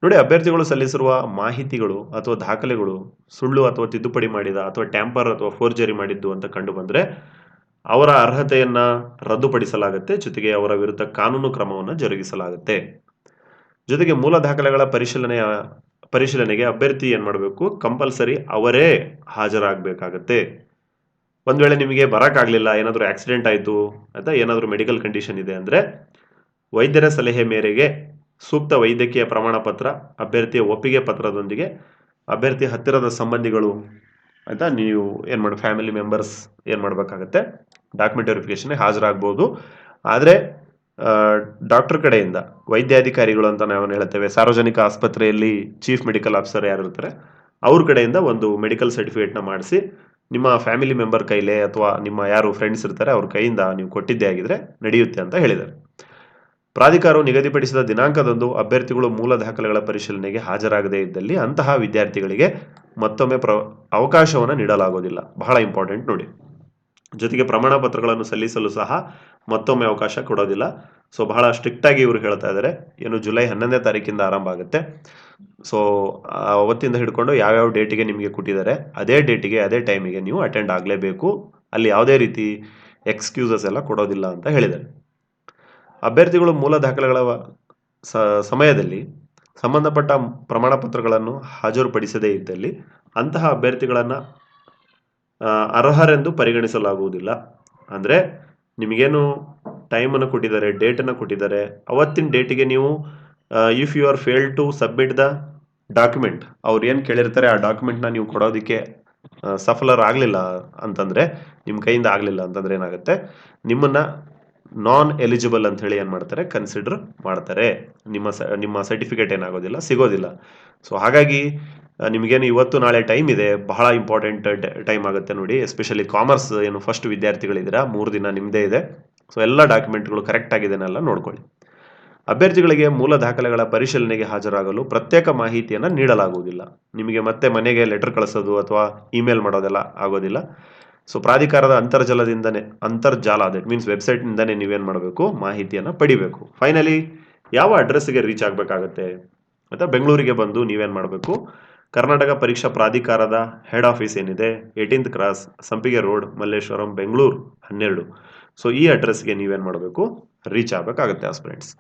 ನೋಡಿ, ಅಭ್ಯರ್ಥಿಗಳು ಸಲ್ಲಿಸಿರುವ ಮಾಹಿತಿಗಳು ಅಥವಾ ದಾಖಲೆಗಳು ಸುಳ್ಳು ಅಥವಾ ತಿದ್ದುಪಡಿ ಮಾಡಿದ ಅಥವಾ ಟ್ಯಾಂಪರ್ ಅಥವಾ ಫೋರ್ಜರಿ ಮಾಡಿದ್ದು ಅಂತ ಕಂಡು ಬಂದ್ರೆ ಅವರ ಅರ್ಹತೆಯನ್ನ ರದ್ದುಪಡಿಸಲಾಗುತ್ತೆ, ಜೊತೆಗೆ ಅವರ ವಿರುದ್ಧ ಕಾನೂನು ಕ್ರಮವನ್ನು ಜರುಗಿಸಲಾಗುತ್ತೆ. ಜೊತೆಗೆ ಮೂಲ ದಾಖಲೆಗಳ ಪರಿಶೀಲನೆಗೆ ಅಭ್ಯರ್ಥಿ ಏನ್ ಮಾಡಬೇಕು, ಕಂಪಲ್ಸರಿ ಅವರೇ ಹಾಜರಾಗಬೇಕಾಗತ್ತೆ. ಒಂದ್ ವೇಳೆ ನಿಮಗೆ ಬರಕ್ಕಾಗ್ಲಿಲ್ಲ, ಏನಾದರೂ ಆಕ್ಸಿಡೆಂಟ್ ಆಯಿತು ಅಥವಾ ಏನಾದರೂ ಮೆಡಿಕಲ್ ಕಂಡೀಷನ್ ಇದೆ ಅಂದ್ರೆ ವೈದ್ಯರ ಸಲಹೆ ಮೇರೆಗೆ ಸೂಕ್ತ ವೈದ್ಯಕೀಯ ಪ್ರಮಾಣ ಪತ್ರ, ಅಭ್ಯರ್ಥಿಯ ಒಪ್ಪಿಗೆ ಪತ್ರದೊಂದಿಗೆ ಅಭ್ಯರ್ಥಿ ಹತ್ತಿರದ ಸಂಬಂಧಿಗಳು ಆಯ್ತಾ, ನೀವು ಫ್ಯಾಮಿಲಿ ಮೆಂಬರ್ಸ್ ಏನ್ ಮಾಡಬೇಕಾಗತ್ತೆ, ಡಾಕ್ಯುಮೆಂಟ್ ವೆರಿಫಿಕೇಶನ್ಗೆ ಹಾಜರಾಗಬಹುದು. ಆದರೆ ಡಾಕ್ಟರ್ ಕಡೆಯಿಂದ, ವೈದ್ಯಾಧಿಕಾರಿಗಳು ಅಂತ ನಾವು ಹೇಳ್ತೇವೆ, ಸಾರ್ವಜನಿಕ ಆಸ್ಪತ್ರೆಯಲ್ಲಿ ಚೀಫ್ ಮೆಡಿಕಲ್ ಆಫೀಸರ್ ಯಾರು ಇರ್ತಾರೆ ಅವ್ರ ಕಡೆಯಿಂದ ಒಂದು ಮೆಡಿಕಲ್ ಸರ್ಟಿಫಿಕೇಟ್ನ ಮಾಡಿಸಿ ನಿಮ್ಮ ಫ್ಯಾಮಿಲಿ ಮೆಂಬರ್ ಕೈಲೇ ಅಥವಾ ನಿಮ್ಮ ಯಾರು ಫ್ರೆಂಡ್ಸ್ ಇರ್ತಾರೆ ಅವ್ರ ಕೈಯಿಂದ ನೀವು ಕೊಟ್ಟಿದ್ದೇ ಆಗಿದ್ರೆ ನಡೆಯುತ್ತೆ ಅಂತ ಹೇಳಿದ್ದಾರೆ. ಪ್ರಾಧಿಕಾರವು ನಿಗದಿಪಡಿಸಿದ ದಿನಾಂಕದಂದು ಅಭ್ಯರ್ಥಿಗಳು ಮೂಲ ದಾಖಲೆಗಳ ಪರಿಶೀಲನೆಗೆ ಹಾಜರಾಗದೇ ಇದ್ದಲ್ಲಿ ಅಂತಹ ವಿದ್ಯಾರ್ಥಿಗಳಿಗೆ ಮತ್ತೊಮ್ಮೆ ಅವಕಾಶವನ್ನು ನೀಡಲಾಗುವುದಿಲ್ಲ. ಬಹಳ ಇಂಪಾರ್ಟೆಂಟ್ ನೋಡಿ. ಜೊತೆಗೆ ಪ್ರಮಾಣ ಪತ್ರಗಳನ್ನು ಸಲ್ಲಿಸಲು ಸಹ ಮತ್ತೊಮ್ಮೆ ಅವಕಾಶ ಕೊಡೋದಿಲ್ಲ. ಸೊ ಬಹಳ ಸ್ಟ್ರಿಕ್ಟ್ ಆಗಿ ಇವರು ಹೇಳ್ತಾ ಇದ್ದಾರೆ. ಏನು ಜುಲೈ 11ನೇ ತಾರೀಕಿಂದ ಆರಂಭ ಆಗುತ್ತೆ. ಸೊ ಅವತ್ತಿಂದ ಹಿಡ್ಕೊಂಡು ಯಾವ್ಯಾವ ಡೇಟಿಗೆ ನಿಮಗೆ ಕೊಟ್ಟಿದ್ದಾರೆ ಅದೇ ಡೇಟಿಗೆ ಅದೇ ಟೈಮಿಗೆ ನೀವು ಅಟೆಂಡ್ ಆಗಲೇಬೇಕು. ಅಲ್ಲಿ ಯಾವುದೇ ರೀತಿ ಎಕ್ಸ್ಕ್ಯೂಸಸ್ ಎಲ್ಲ ಕೊಡೋದಿಲ್ಲ ಅಂತ ಹೇಳಿದ್ದಾರೆ. ಅಭ್ಯರ್ಥಿಗಳು ಮೂಲ ದಾಖಲೆಗಳ ಸಮಯದಲ್ಲಿ ಸಂಬಂಧಪಟ್ಟ ಪ್ರಮಾಣ ಪತ್ರಗಳನ್ನು ಹಾಜರುಪಡಿಸದೇ ಇದ್ದಲ್ಲಿ ಅಂತಹ ಅಭ್ಯರ್ಥಿಗಳನ್ನು ಅರ್ಹರೆಂದು ಪರಿಗಣಿಸಲಾಗುವುದಿಲ್ಲ. ಅಂದರೆ ನಿಮಗೇನು ಟೈಮನ್ನು ಕೊಟ್ಟಿದ್ದಾರೆ, ಡೇಟನ್ನು ಕೊಟ್ಟಿದ್ದಾರೆ, ಅವತ್ತಿನ ಡೇಟಿಗೆ ನೀವು if you are fail to submit the document, ಅವ್ರು ಏನು ಕೇಳಿರ್ತಾರೆ ಆ ಡಾಕ್ಯುಮೆಂಟ್ನ ನೀವು ಕೊಡೋದಕ್ಕೆ ಸಫಲರಾಗಲಿಲ್ಲ ಅಂತಂದರೆ, ನಿಮ್ಮ ಕೈಯಿಂದ ಆಗಲಿಲ್ಲ ಅಂತಂದರೆ ಏನಾಗುತ್ತೆ, ನಿಮ್ಮನ್ನು ನಾನ್ ಎಲಿಜಿಬಲ್ ಅಂತ ಹೇಳಿ ಏನು ಮಾಡ್ತಾರೆ, ಕನ್ಸಿಡರ್ ಮಾಡ್ತಾರೆ. ನಿಮ್ಮ ಸರ್ಟಿಫಿಕೇಟ್ ಏನಾಗೋದಿಲ್ಲ, ಸಿಗೋದಿಲ್ಲ. ಸೊ ಹಾಗಾಗಿ ನಿಮಗೇನು ಇವತ್ತು ನಾಳೆ ಟೈಮ್ ಇದೆ, ಬಹಳ ಇಂಪಾರ್ಟೆಂಟ್ ಟೈಮ್ ಆಗುತ್ತೆ ನೋಡಿ. ಎಸ್ಪೆಷಲಿ ಕಾಮರ್ಸ್ ಏನು ಫಸ್ಟ್ ವಿದ್ಯಾರ್ಥಿಗಳಿದ್ದೀರಾ, 3 ದಿನ ನಿಮ್ಮದೇ ಇದೆ. ಸೊ ಎಲ್ಲ ಡಾಕ್ಯುಮೆಂಟ್ಗಳು ಕರೆಕ್ಟ್ ಆಗಿದೆನೆಲ್ಲ ನೋಡ್ಕೊಳ್ಳಿ. ಅಭ್ಯರ್ಥಿಗಳಿಗೆ ಮೂಲ ದಾಖಲೆಗಳ ಪರಿಶೀಲನೆಗೆ ಹಾಜರಾಗಲು ಪ್ರತ್ಯೇಕ ಮಾಹಿತಿಯನ್ನು ನೀಡಲಾಗುವುದಿಲ್ಲ. ನಿಮಗೆ ಮತ್ತೆ ಮನೆಗೆ ಲೆಟರ್ ಕಳಿಸೋದು ಅಥವಾ ಇಮೇಲ್ ಮಾಡೋದೆಲ್ಲ ಆಗೋದಿಲ್ಲ. ಸೊ ಪ್ರಾಧಿಕಾರದ ಅಂತರ್ಜಾಲ ದಟ್ ಮೀನ್ಸ್ ವೆಬ್ಸೈಟ್ನಿಂದನೇ ನೀವೇನು ಮಾಡಬೇಕು, ಮಾಹಿತಿಯನ್ನು ಪಡಿಬೇಕು. ಫೈನಲಿ ಯಾವ ಅಡ್ರೆಸ್ಗೆ ರೀಚ್ ಆಗಬೇಕಾಗತ್ತೆ ಅಥವಾ ಬೆಂಗಳೂರಿಗೆ ಬಂದು ನೀವೇನು ಮಾಡಬೇಕು, ಕರ್ನಾಟಕ ಪರೀಕ್ಷಾ ಪ್ರಾಧಿಕಾರದ ಹೆಡ್ ಆಫೀಸ್ ಏನಿದೆ 18th ಕ್ರಾಸ್, ಸಂಪಿಗೆ ರೋಡ್, ಮಲ್ಲೇಶ್ವರಂ, ಬೆಂಗಳೂರು 12. ಸೊ ಈ ಅಡ್ರೆಸ್ಗೆ ನೀವೇನು ಮಾಡಬೇಕು, ರೀಚ್ ಆಗಬೇಕಾಗುತ್ತೆ ಆಸ್ಪಿರೆಂಟ್ಸ್.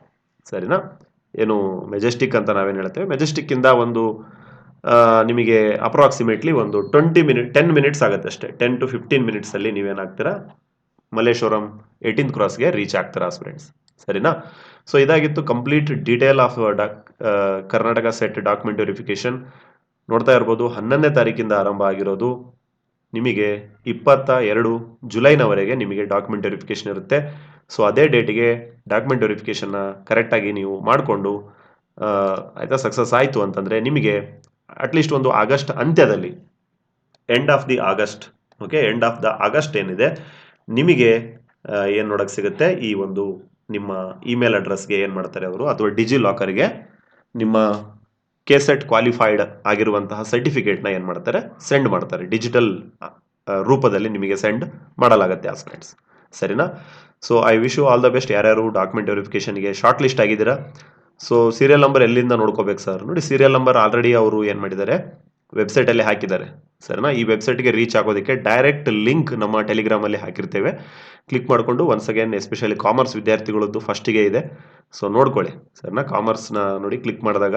ಸರಿನಾ? ಏನು ಮೆಜೆಸ್ಟಿಕ್ ಅಂತ ನಾವೇನು ಹೇಳ್ತೇವೆ, ಮೆಜೆಸ್ಟಿಕ್ಕಿಂದ ಒಂದು ನಿಮಗೆ ಅಪ್ರಾಕ್ಸಿಮೇಟ್ಲಿ ಒಂದು 10 ಮಿನಿಟ್ಸ್ ಆಗುತ್ತೆ ಅಷ್ಟೇ. 10 to 15 ಮಿನಿಟ್ಸಲ್ಲಿ ನೀವೇನಾಗ್ತೀರಾ, ಮಲ್ಲೇಶ್ವರಂ 18th ಕ್ರಾಸ್ಗೆ ರೀಚ್ ಆಗ್ತೀರಾ ಆಸ್ಪಿರೆಂಟ್ಸ್. ಸರಿನಾ? ಸೊ ಇದಾಗಿತ್ತು complete detail of Karnataka set document verification. ನೋಡ್ತಾ ಇರ್ಬೋದು 11ನೇ ತಾರೀಕಿಂದ ಆರಂಭ ಆಗಿರೋದು. ನಿಮಗೆ 22 ಜುಲೈನವರೆಗೆ ನಿಮಗೆ ಡಾಕ್ಯುಮೆಂಟ್ ವೆರಿಫಿಕೇಶನ್ ಇರುತ್ತೆ. ಸೊ ಅದೇ ಡೇಟಿಗೆ ಡಾಕ್ಯುಮೆಂಟ್ ವೆರಿಫಿಕೇಶನ್ನ ಕರೆಕ್ಟಾಗಿ ನೀವು ಮಾಡಿಕೊಂಡು ಆಯಿತಾ, ಸಕ್ಸಸ್ ಆಯಿತು ಅಂತಂದರೆ ನಿಮಗೆ ಅಟ್ಲೀಸ್ಟ್ ಒಂದು ಆಗಸ್ಟ್ ಅಂತ್ಯದಲ್ಲಿ, ಎಂಡ್ ಆಫ್ ದಿ ಆಗಸ್ಟ್ ಏನಿದೆ, ನಿಮಗೆ ಏನು ನೋಡೋಕ್ಕೆ ಸಿಗುತ್ತೆ, ಈ ಒಂದು ನಿಮ್ಮ ಇಮೇಲ್ ಅಡ್ರೆಸ್ಗೆ ಏನು ಮಾಡ್ತಾರೆ ಅವರು, ಅಥವಾ ಡಿಜಿ ಲಾಕರ್ಗೆ ನಿಮ್ಮ ಕೆಸೆಟ್ ಕ್ವಾಲಿಫೈಡ್ ಆಗಿರುವಂತಹ ಸರ್ಟಿಫಿಕೇಟ್ನ ಏನು ಮಾಡ್ತಾರೆ, ಸೆಂಡ್ ಮಾಡ್ತಾರೆ. ಡಿಜಿಟಲ್ ರೂಪದಲ್ಲಿ ನಿಮಗೆ ಸೆಂಡ್ ಮಾಡಲಾಗುತ್ತೆ ಆಸ್ಪಿರೆಂಟ್ಸ್. ಸರಿನಾ? So I wish you all the best. ಯಾರ್ಯಾರು ಡಾಕ್ಯುಮೆಂಟ್ ವೆರಿಫಿಕೇಷನ್ಗೆ ಶಾರ್ಟ್ ಲಿಸ್ಟ್ ಆಗಿದ್ದೀರಾ. ಸೊ ಸೀರಿಯಲ್ ನಂಬರ್ ಎಲ್ಲಿಂದ ನೋಡ್ಕೋಬೇಕು ಸರ್? ನೋಡಿ, ಸೀರಿಯಲ್ ನಂಬರ್ ಆಲ್ರೆಡಿ ಅವರು ಏನು ಮಾಡಿದ್ದಾರೆ, ವೆಬ್ಸೈಟಲ್ಲಿ ಹಾಕಿದ್ದಾರೆ. ಸರಿನಾ? ಈ ವೆಬ್ಸೈಟ್ಗೆ ರೀಚ್ ಆಗೋದಕ್ಕೆ ಡೈರೆಕ್ಟ್ ಲಿಂಕ್ ನಮ್ಮ ಟೆಲಿಗ್ರಾಮಲ್ಲಿ ಹಾಕಿರ್ತೇವೆ. ಕ್ಲಿಕ್ ಮಾಡಿಕೊಂಡು ಒನ್ಸ್ ಅಗೇನ್, ಎಸ್ಪೆಷಲಿ ಕಾಮರ್ಸ್ ವಿದ್ಯಾರ್ಥಿಗಳದ್ದು ಫಸ್ಟಿಗೆ ಇದೆ. ಸೊ ನೋಡ್ಕೊಳ್ಳಿ. ಸರಿನಾ? ಕಾಮರ್ಸ್ನ ನೋಡಿ, ಕ್ಲಿಕ್ ಮಾಡಿದಾಗ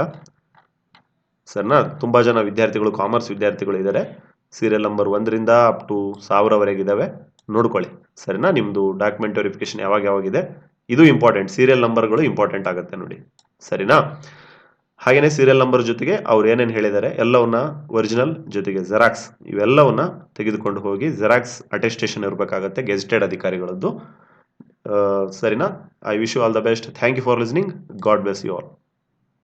ಸರಿನಾ, ತುಂಬ ಜನ ವಿದ್ಯಾರ್ಥಿಗಳು, ಕಾಮರ್ಸ್ ವಿದ್ಯಾರ್ಥಿಗಳು ಇದ್ದಾರೆ. ಸೀರಿಯಲ್ ನಂಬರ್ 1ರಿಂದ ಅಪ್ ಟು 1000 ಇದ್ದಾವೆ. ನೋಡ್ಕೊಳ್ಳಿ. ಸರಿನಾ? ನಿಮ್ಮದು ಡಾಕ್ಯುಮೆಂಟ್ ವೆರಿಫಿಕೇಶನ್ ಯಾವಾಗಿದೆ, ಇದು ಇಂಪಾರ್ಟೆಂಟ್. ಸೀರಿಯಲ್ ನಂಬರ್ಗಳು ಇಂಪಾರ್ಟೆಂಟ್ ಆಗುತ್ತೆ ನೋಡಿ. ಸರಿನಾ? ಹಾಗೆಯೇ ಸೀರಿಯಲ್ ನಂಬರ್ ಜೊತೆಗೆ ಅವ್ರು ಏನೇನು ಹೇಳಿದ್ದಾರೆ ಎಲ್ಲವನ್ನ, ಒರಿಜಿನಲ್ ಜೊತೆಗೆ ಜೆರಾಕ್ಸ್, ಇವೆಲ್ಲವನ್ನ ತೆಗೆದುಕೊಂಡು ಹೋಗಿ ಜೆರಾಕ್ಸ್ ಅಟೆಸ್ಟೇಷನ್ ಇರಬೇಕಾಗತ್ತೆ ಗೆಜೆಟೆಡ್ ಅಧಿಕಾರಿಗಳದ್ದು. ಸರಿನಾ? I wish you all the best. Thank you for listening. God bless you all.